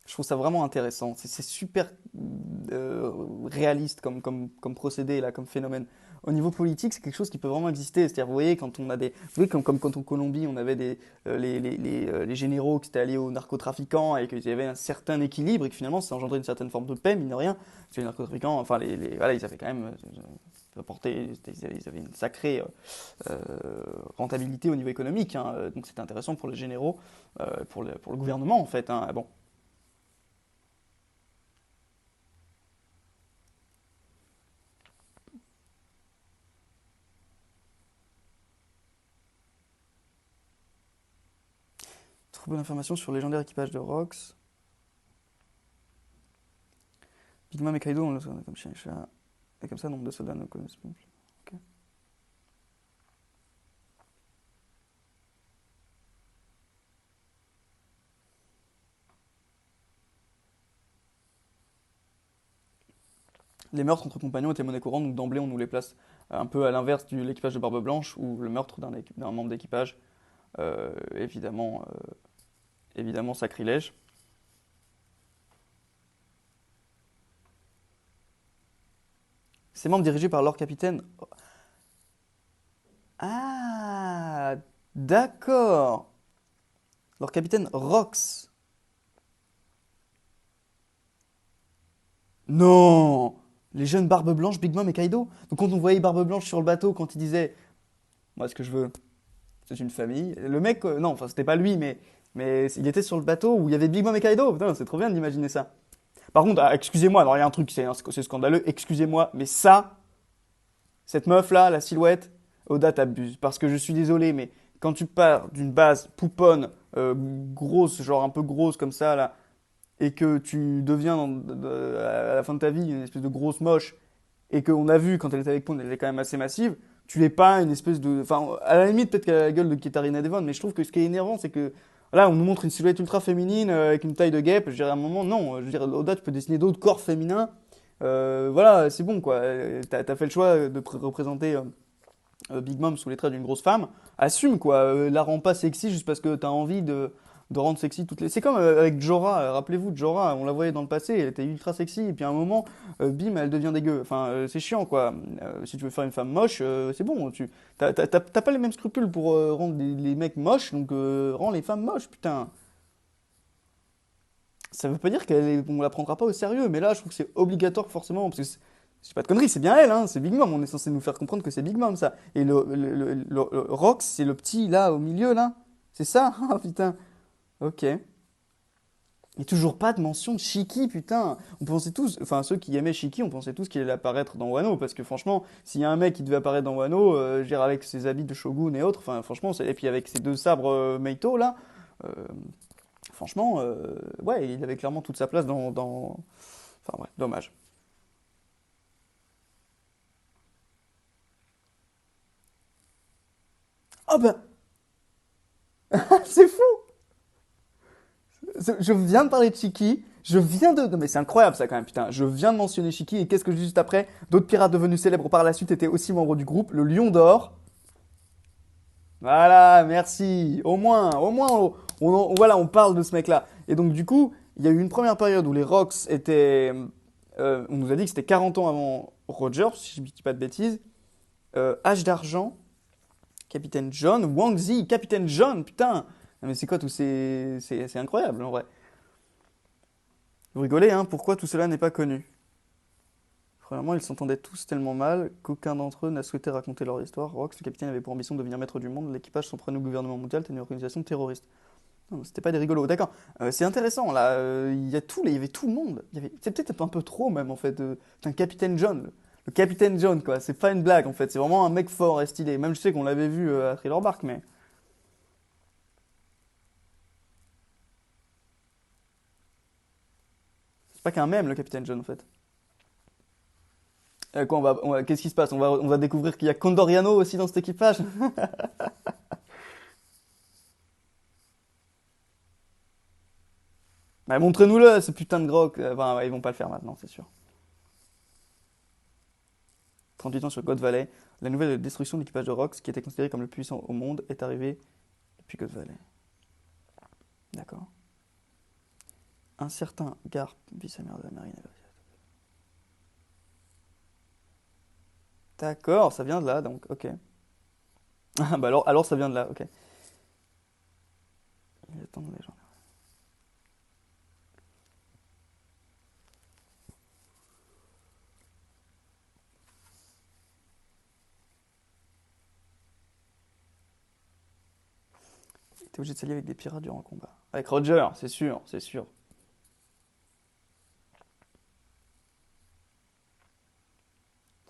Je trouve ça vraiment intéressant. C'est super euh, réaliste comme procédé, là, comme phénomène. Au niveau politique, c'est quelque chose qui peut vraiment exister. C'est-à-dire, vous voyez, quand on a des. Vous voyez, comme quand en Colombie, on avait les généraux qui étaient alliés aux narcotrafiquants et qu'il y avait un certain équilibre et que finalement, ça engendrait une certaine forme de paix, mine de rien. Parce que les narcotrafiquants, enfin, voilà, ils avaient quand même. Ils avaient une sacrée rentabilité au niveau économique, hein. Donc c'était intéressant pour les généraux, pour le gouvernement en fait, hein. Bon, trouver l'information sur le légendaire équipage de Rox. Big Mom et Kaido, on le connaît comme chien et chat. Et comme ça, nombre de soldats ne connaissent pas. Ok. Les meurtres entre compagnons étaient monnaie courante, donc d'emblée on nous les place un peu à l'inverse de l'équipage de Barbe Blanche, ou le meurtre d'un membre d'équipage, évidemment, évidemment sacrilège. Ces membres dirigés par leur capitaine. Ah, d'accord. Leur capitaine Rox. Non! Les jeunes Barbe Blanche, Big Mom et Kaido. Donc quand on voyait Barbe Blanche sur le bateau, quand il disait moi ce que je veux, c'est une famille. Le mec, non, enfin c'était pas lui, mais il était sur le bateau où il y avait Big Mom et Kaido. Putain, c'est trop bien d'imaginer ça. Par contre, ah, excusez-moi, alors il y a un truc, c'est scandaleux, excusez-moi, mais ça, cette meuf là, la silhouette, Oda t'abuse. Parce que je suis désolé, mais quand tu pars d'une base pouponne, grosse, genre un peu grosse comme ça là, et que tu deviens à la fin de ta vie une espèce de grosse moche, et qu'on a vu quand elle était avec Pond, elle était quand même assez massive, tu n'es pas une espèce de. Enfin, à la limite, peut-être qu'elle a la gueule de Katarina Devon, mais je trouve que ce qui est énervant, c'est que. Là, on nous montre une silhouette ultra féminine avec une taille de guêpe. Je dirais à un moment, non. Je veux dire, Oda, tu peux dessiner d'autres corps féminins. Voilà, c'est bon, quoi. T'as fait le choix de représenter Big Mom sous les traits d'une grosse femme. Assume, quoi. La rends pas sexy juste parce que t'as envie de, de rendre sexy toutes les. C'est comme avec Jorah, rappelez-vous de Jorah, on la voyait dans le passé, elle était ultra sexy, et puis à un moment, bim, elle devient dégueu. Enfin, c'est chiant quoi. Si tu veux faire une femme moche, c'est bon, t'as pas les mêmes scrupules pour rendre les mecs moches, donc rends les femmes moches, putain. Ça veut pas dire qu'on la prendra pas au sérieux, mais là, je trouve que c'est obligatoire forcément, parce que c'est pas de conneries, c'est bien elle, hein, c'est Big Mom, on est censé nous faire comprendre que c'est Big Mom ça. Et le Rox, c'est le petit là au milieu là, c'est ça? Ah putain, ok. Et toujours pas de mention de Shiki, putain. On pensait tous, enfin ceux qui aimaient Shiki, on pensait tous qu'il allait apparaître dans Wano, parce que franchement, s'il y a un mec qui devait apparaître dans Wano, je veux dire avec ses habits de Shogun et autres, enfin franchement, et puis avec ses deux sabres Meito là, euh, franchement, ouais, il avait clairement toute sa place dans. Enfin ouais, dommage. Oh ben, c'est fou! Je viens de parler de Shiki, je viens de. Non mais c'est incroyable ça quand même, putain. Je viens de mentionner Shiki et qu'est-ce que juste après, d'autres pirates devenus célèbres par la suite étaient aussi membres du groupe, le Lion d'Or. Voilà, merci. Au moins, voilà, on parle de ce mec-là. Et donc du coup, il y a eu une première période où les Rocks étaient. On nous a dit que c'était 40 ans avant Roger, si je ne dis pas de bêtises. Âge d'argent, Capitaine John, Wang Zi, Capitaine John, putain! Non, mais c'est quoi tout c'est incroyable en vrai. Vous rigolez, hein? Pourquoi tout cela n'est pas connu? Premièrement, ils s'entendaient tous tellement mal qu'aucun d'entre eux n'a souhaité raconter leur histoire. Rox, le capitaine, avait pour ambition de devenir maître du monde. L'équipage s'en prenait au gouvernement mondial, était une organisation terroriste. Non, c'était pas des rigolos. D'accord. C'est intéressant, là. Il y avait tout le monde. C'est peut-être un peu trop, même, en fait. C'est un Capitaine John. Le Capitaine John, quoi. C'est pas une blague, en fait. C'est vraiment un mec fort et stylé. Même je sais qu'on l'avait vu à Thriller Bark, mais. C'est pas qu'un mème, le Capitaine John, en fait. Quoi, qu'est-ce qui se passe? On va découvrir qu'il y a Condoriano aussi dans cet équipage. Bah, montrez-nous-le, ce putain de grog. Enfin, ouais, ils vont pas le faire maintenant, c'est sûr. 38 ans sur God Valley. La nouvelle destruction de l'équipage de Rox, qui était considéré comme le plus puissant au monde, est arrivée depuis God Valley. D'accord. Un certain Garp vit sa mère de la marine. D'accord, ça vient de là, donc, ok. Ah, bah alors ça vient de là, ok. Il est temps de légende. T'es obligé de s'allier avec des pirates durant le combat. Avec Roger, c'est sûr, c'est sûr.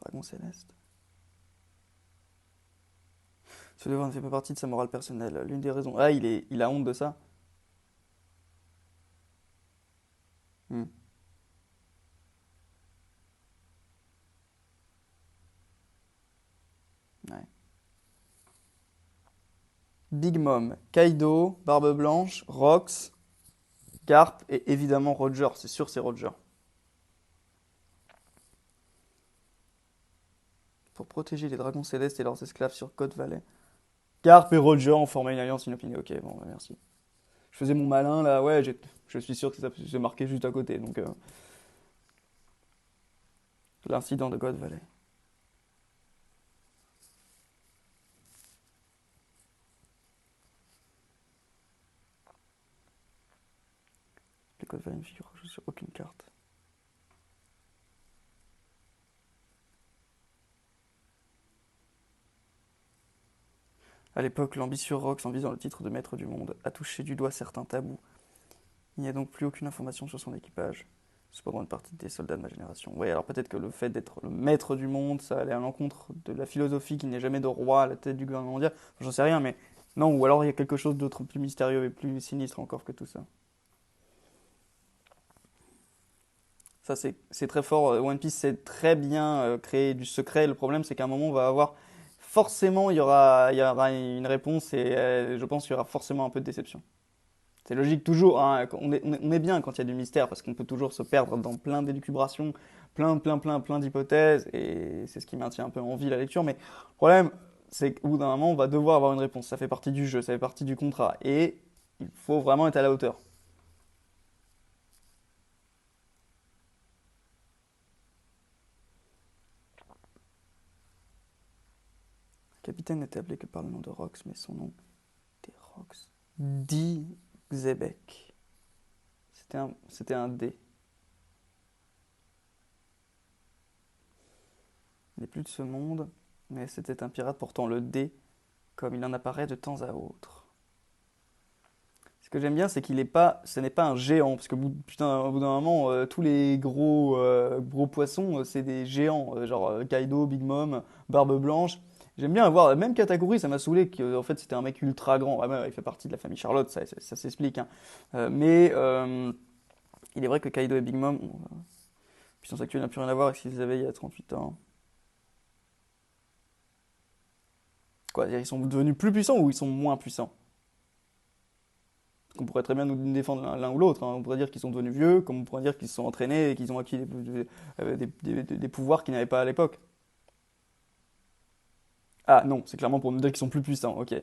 Dragon Céleste. Ce devoir ne fait pas partie de sa morale personnelle. L'une des raisons. Ah, il a honte de ça. Hmm, ouais. Big Mom, Kaido, Barbe Blanche, Rox, Garp et évidemment Roger. C'est sûr, c'est Roger. Pour protéger les dragons célestes et leurs esclaves sur Côte Valley. Garp et Roger ont formé une alliance inopinée. Ok, bon, bah, merci. Je faisais mon malin là, ouais, je suis sûr que ça s'est marqué juste à côté. Donc, l'incident de God Valley. Les God Valley ne figurent sur aucune carte. À l'époque, l'ambitieux Rox, en visant le titre de maître du monde, a touché du doigt certains tabous. Il n'y a donc plus aucune information sur son équipage. Cependant, une partie des soldats de ma génération. Oui, alors peut-être que le fait d'être le maître du monde, ça allait à l'encontre de la philosophie qu'il n'y ait jamais de roi à la tête du gouvernement mondial. J'en sais rien, mais non, ou alors il y a quelque chose d'autre plus mystérieux et plus sinistre encore que tout ça. Ça, c'est très fort. One Piece sait très bien créer du secret. Le problème, c'est qu'à un moment, on va avoir. Forcément, il y aura une réponse et je pense qu'il y aura forcément un peu de déception. C'est logique toujours, hein, on est bien quand il y a du mystère parce qu'on peut toujours se perdre dans plein d'élucubrations, plein d'hypothèses et c'est ce qui maintient un peu en vie la lecture. Mais le problème, c'est qu'au bout d'un moment, on va devoir avoir une réponse. Ça fait partie du jeu, ça fait partie du contrat. Et Il faut vraiment être à la hauteur. Le capitaine n'était appelé que par le nom de Rox, mais son nom était Rox. Di Xebec. C'était un D. Il n'est plus de ce monde, mais c'était un pirate portant le D, comme il en apparaît de temps à autre. Ce que j'aime bien, c'est qu'il est pas, ce n'est pas un géant, parce que putain, au bout d'un moment, tous les gros poissons, c'est des géants, genre Kaido, Big Mom, Barbe Blanche. J'aime bien avoir, même Katakuri, ça m'a saoulé que en fait c'était un mec ultra grand. Ah ouais, il fait partie de la famille Charlotte, ça s'explique, hein. Mais il est vrai que Kaido et Big Mom, puissance actuelle n'a plus rien à voir avec ce qu'ils avaient il y a 38 ans. Quoi, ils sont devenus plus puissants ou ils sont moins puissants? Parce qu'on pourrait très bien nous défendre l'un ou l'autre, hein. On pourrait dire qu'ils sont devenus vieux, comme on pourrait dire qu'ils se sont entraînés et qu'ils ont acquis des pouvoirs qu'ils n'avaient pas à l'époque. Ah non, c'est clairement pour nous dire qu'ils sont plus puissants, ok.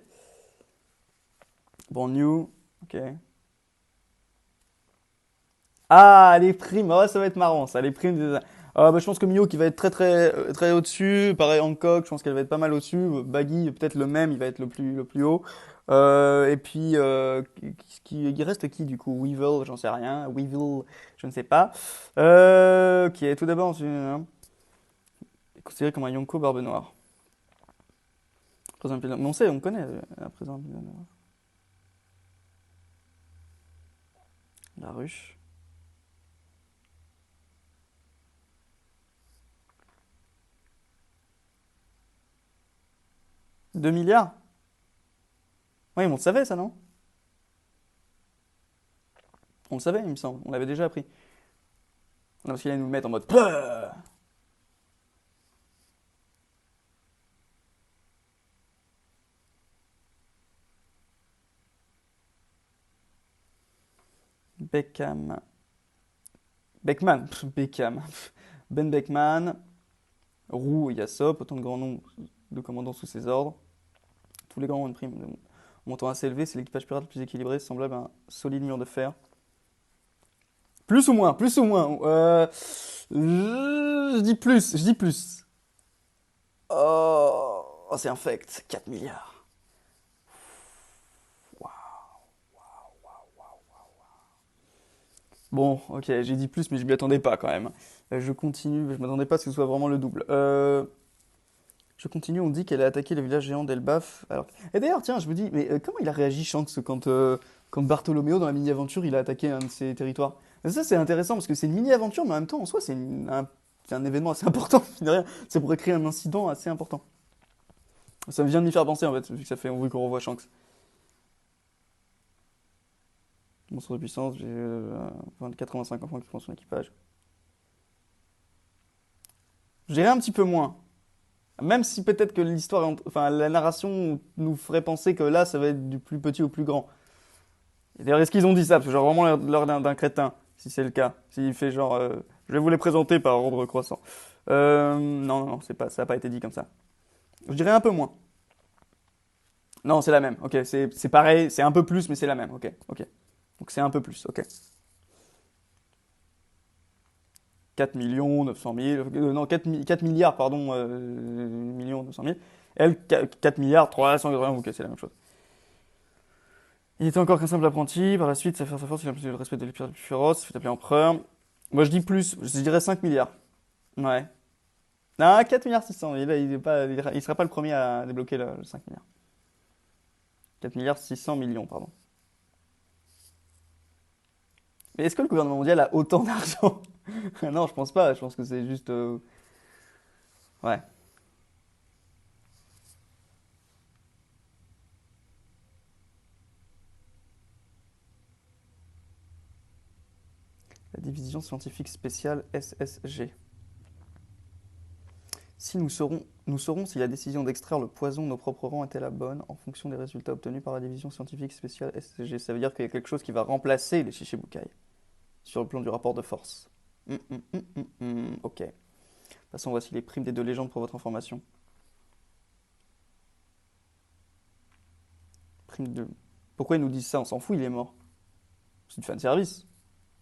Bon, New, ok. Ah, les primes, oh, ça va être marrant, ça, les primes. Ah, bah, je pense que Mio qui va être très au-dessus. Pareil, Hancock, je pense qu'elle va être pas mal au-dessus. Baggy, peut-être le même, il va être le plus haut. Et puis, il reste qui du coup? Weevil, j'en sais rien. Weevil, je ne sais pas. Qui est tout d'abord considéré comme un Yonko barbe noire. Mais on sait, on connaît la présence la ruche. 2 milliards? Oui, on le savait ça, non? On le savait, il me semble. On l'avait déjà appris. Non, parce qu'il allait nous mettre en mode. Pouah. Beckham. Beckman. Beckham. Ben Beckman. Roux et Yassop, autant de grands noms de commandants sous ses ordres. Tous les grands ont une prime de montant assez élevé, c'est l'équipage pirate le plus équilibré, semblable à un solide mur de fer. Plus ou moins, plus ou moins. Je dis plus, je dis plus. Oh, c'est infect, 4 milliards. Bon, ok, j'ai dit plus, mais je m'y attendais pas quand même. Je continue, je m'attendais pas à ce que ce soit vraiment le double. Je continue, on dit qu'elle a attaqué le village géant d'Elbaf. Et d'ailleurs, tiens, je me dis, mais comment il a réagi Shanks quand Bartholoméo, dans la mini-aventure, il a attaqué un de ses territoires? Ça, c'est intéressant parce que c'est une mini-aventure, mais en même temps, en soi, c'est un événement assez important, mine de rien. Ça pourrait créer un incident assez important. Ça vient de m'y faire penser, en fait, vu que ça fait envie qu'on revoit Shanks. Monstre de puissance, j'ai 85 enfants qui font son équipage. Je dirais un petit peu moins. Même si peut-être que l'histoire, enfin la narration nous ferait penser que là, ça va être du plus petit au plus grand. Et d'ailleurs, est-ce qu'ils ont dit ça? Parce que j'ai vraiment l'air d'un crétin, si c'est le cas. S'il fait genre, je vais vous les présenter par ordre croissant. Non, non, non, ça n'a pas été dit comme ça. Je dirais un peu moins. Non, c'est la même. Ok, c'est pareil, c'est un peu plus, mais c'est la même. Ok, ok. Donc c'est un peu plus. Ok. 4 millions 900 000, non, 4 milliards, pardon, millions 900 000. Elle, 4 milliards 380, ok, c'est la même chose. Il était encore qu'un simple apprenti, par la suite, ça fait sa force, il a plus le respect des pirates les plus féroces, il fait appeler empereur. Moi je dis plus, je dirais 5 milliards. Ouais. Non, 4 milliards 600, il sera pas le premier à débloquer le 5 milliards. 4 milliards 600 millions, pardon. Mais est-ce que le gouvernement mondial a autant d'argent? Non, je pense pas, je pense que c'est juste... Ouais. La division scientifique spéciale SSG. Si nous saurons si la décision d'extraire le poison de nos propres rangs était la bonne en fonction des résultats obtenus par la division scientifique spéciale SCG. Ça veut dire qu'il y a quelque chose qui va remplacer les Shichibukai sur le plan du rapport de force. Ok. De toute façon, voici les primes des deux légendes pour votre information. Prime de Pourquoi ils nous disent ça? On s'en fout, il est mort. C'est du fanservice.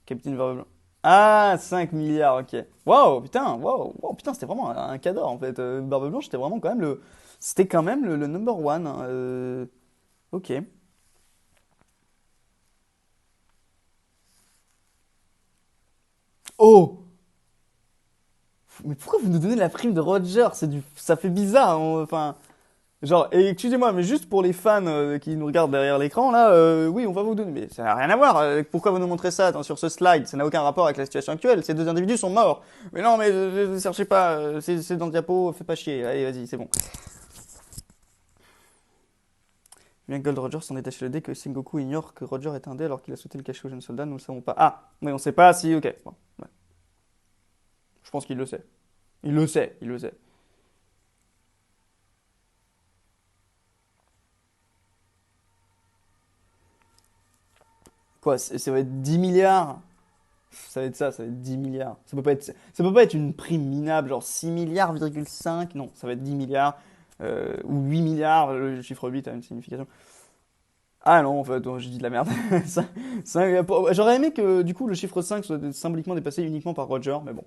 Capitaine Barbe Blanche. Ah, 5 milliards, ok. Waouh, putain, waouh, waouh, putain, c'était vraiment un cadeau en fait. Barbe Blanche, c'était vraiment quand même le. C'était quand même le number one, hein. Ok. Oh! Mais pourquoi vous nous donnez la prime de Roger? Ça fait bizarre, hein, enfin. Genre, et excusez-moi, mais juste pour les fans qui nous regardent derrière l'écran, là, oui, on va vous donner. Mais ça n'a rien à voir. Pourquoi vous nous montrez ça attends, sur ce slide? Ça n'a aucun rapport avec la situation actuelle. Ces deux individus sont morts. Mais non, mais ne cherchez pas. C'est dans le diapo. Fais pas chier. Allez, vas-y, c'est bon. Bien que Gold Roger s'en détache le dé que Sengoku ignore que Roger est un dé alors qu'il a souhaité le cacher aux jeunes soldats, nous le savons pas. Ah, mais on sait pas si. Ok. Bon, ouais. Je pense qu'il le sait. Il le sait. Il le sait. Quoi, ça va être 10 milliards? Ça va être ça, ça va être 10 milliards. Ça peut pas être une prime minable, genre 6 milliards,5. Non, ça va être 10 milliards. Ou 8 milliards, le chiffre 8 a une signification. Ah non, en fait, j'ai dit de la merde. J'aurais aimé que du coup le chiffre 5 soit symboliquement dépassé uniquement par Roger, mais bon.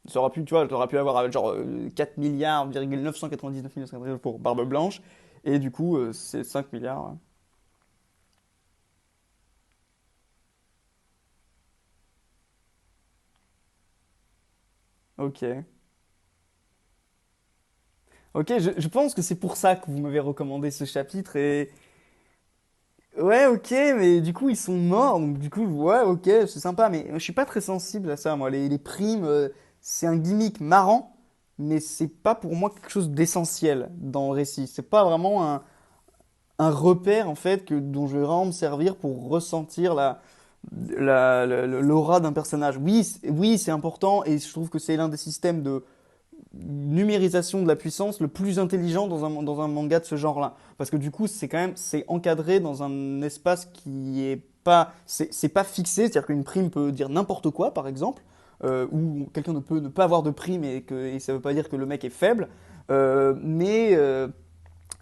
Ça aurait pu, tu vois, t'aurais pu avoir genre 4 milliards,999 pour Barbe Blanche, et du coup c'est 5 milliards, hein. Ok. Ok, je pense que c'est pour ça que vous m'avez recommandé ce chapitre, et ouais, ok, mais du coup, ils sont morts, donc du coup, ouais, ok, c'est sympa, mais je suis pas très sensible à ça, moi. Les primes, c'est un gimmick marrant, mais c'est pas pour moi quelque chose d'essentiel dans le récit. C'est pas vraiment un repère, en fait, dont je vais vraiment me servir pour ressentir l'aura d'un personnage. Oui, oui, c'est important, et je trouve que c'est l'un des systèmes de numérisation de la puissance le plus intelligent dans un manga de ce genre-là. Parce que du coup, c'est quand même, c'est encadré dans un espace qui est pas, c'est pas fixé, c'est-à-dire qu'une prime peut dire n'importe quoi, par exemple, ou quelqu'un ne peut ne pas avoir de prime et ça veut pas dire que le mec est faible, mais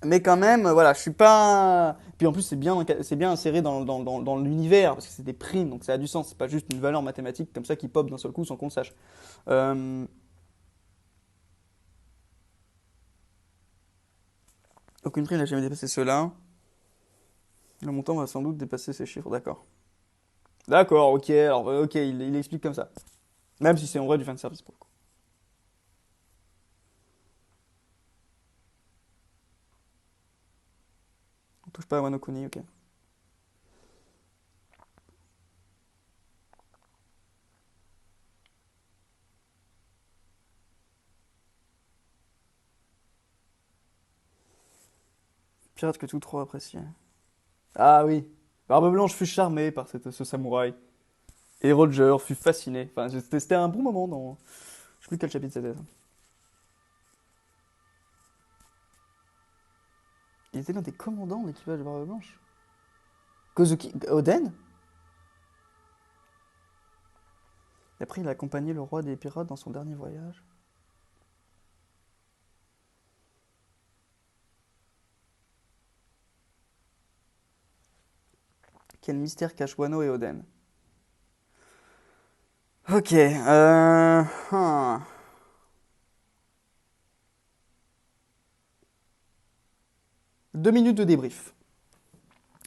quand même, voilà, je suis pas. Puis en plus, c'est bien inséré dans l'univers, parce que c'est des primes, donc ça a du sens, c'est pas juste une valeur mathématique comme ça qui pop d'un seul coup sans qu'on le sache. Euh, Aucune prime n'a jamais dépassé cela. Le montant va sans doute dépasser ces chiffres, d'accord. D'accord, ok, alors ok, il explique comme ça. Même si c'est en vrai du fanservice pour le coup. On touche pas à Wano Kuni, ok. Pirate que tout trop apprécié. Ah oui. Barbe Blanche fut charmé par ce samouraï. Et Roger fut fasciné. Enfin, c'était un bon moment dans. Je sais plus quel chapitre c'était. Il était l'un des commandants de l'équipage de Barbe Blanche. Kozuki. Oden? Et après, il a accompagné le roi des pirates dans son dernier voyage. Quel mystère cache Wano et Oden? Ok, 2 minutes de débrief.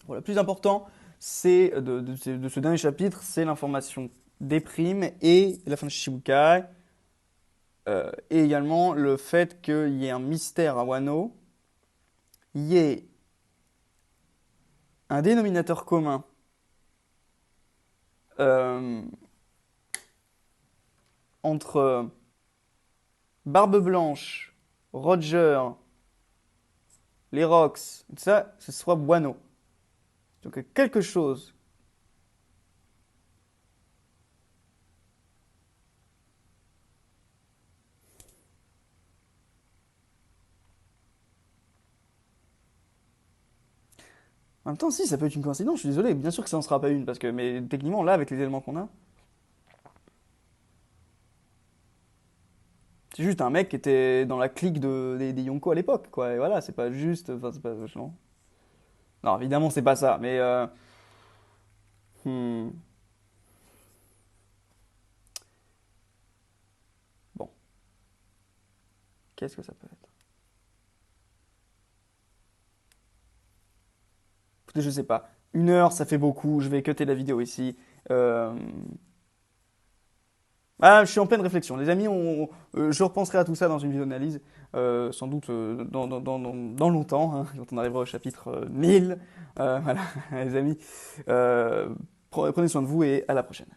Bon, le plus important, c'est de ce dernier chapitre, c'est l'information des primes et la fin de Shichibukai, et également le fait qu'il y ait un mystère à Wano, il y ait un dénominateur commun euh, entre Barbe Blanche, Roger, les Rocks, tout ça, ce soit Wano. Donc quelque chose. En même temps, si, ça peut être une coïncidence, je suis désolé, bien sûr que ça n'en sera pas une, parce que, mais techniquement, là, avec les éléments qu'on a, c'est juste un mec qui était dans la clique des Yonko à l'époque, quoi. Et voilà, c'est pas juste. Enfin, c'est pas. Non. Non, évidemment, c'est pas ça, mais hmm, bon, qu'est-ce que ça peut être? Écoutez, je sais pas. 1 heure, ça fait beaucoup. Je vais cutter la vidéo ici. Euh, Ah, je suis en pleine réflexion. Les amis, je repenserai à tout ça dans une vidéo d'analyse, sans doute dans longtemps, hein, quand on arrivera au chapitre 1000. Voilà, les amis. Prenez soin de vous et à la prochaine.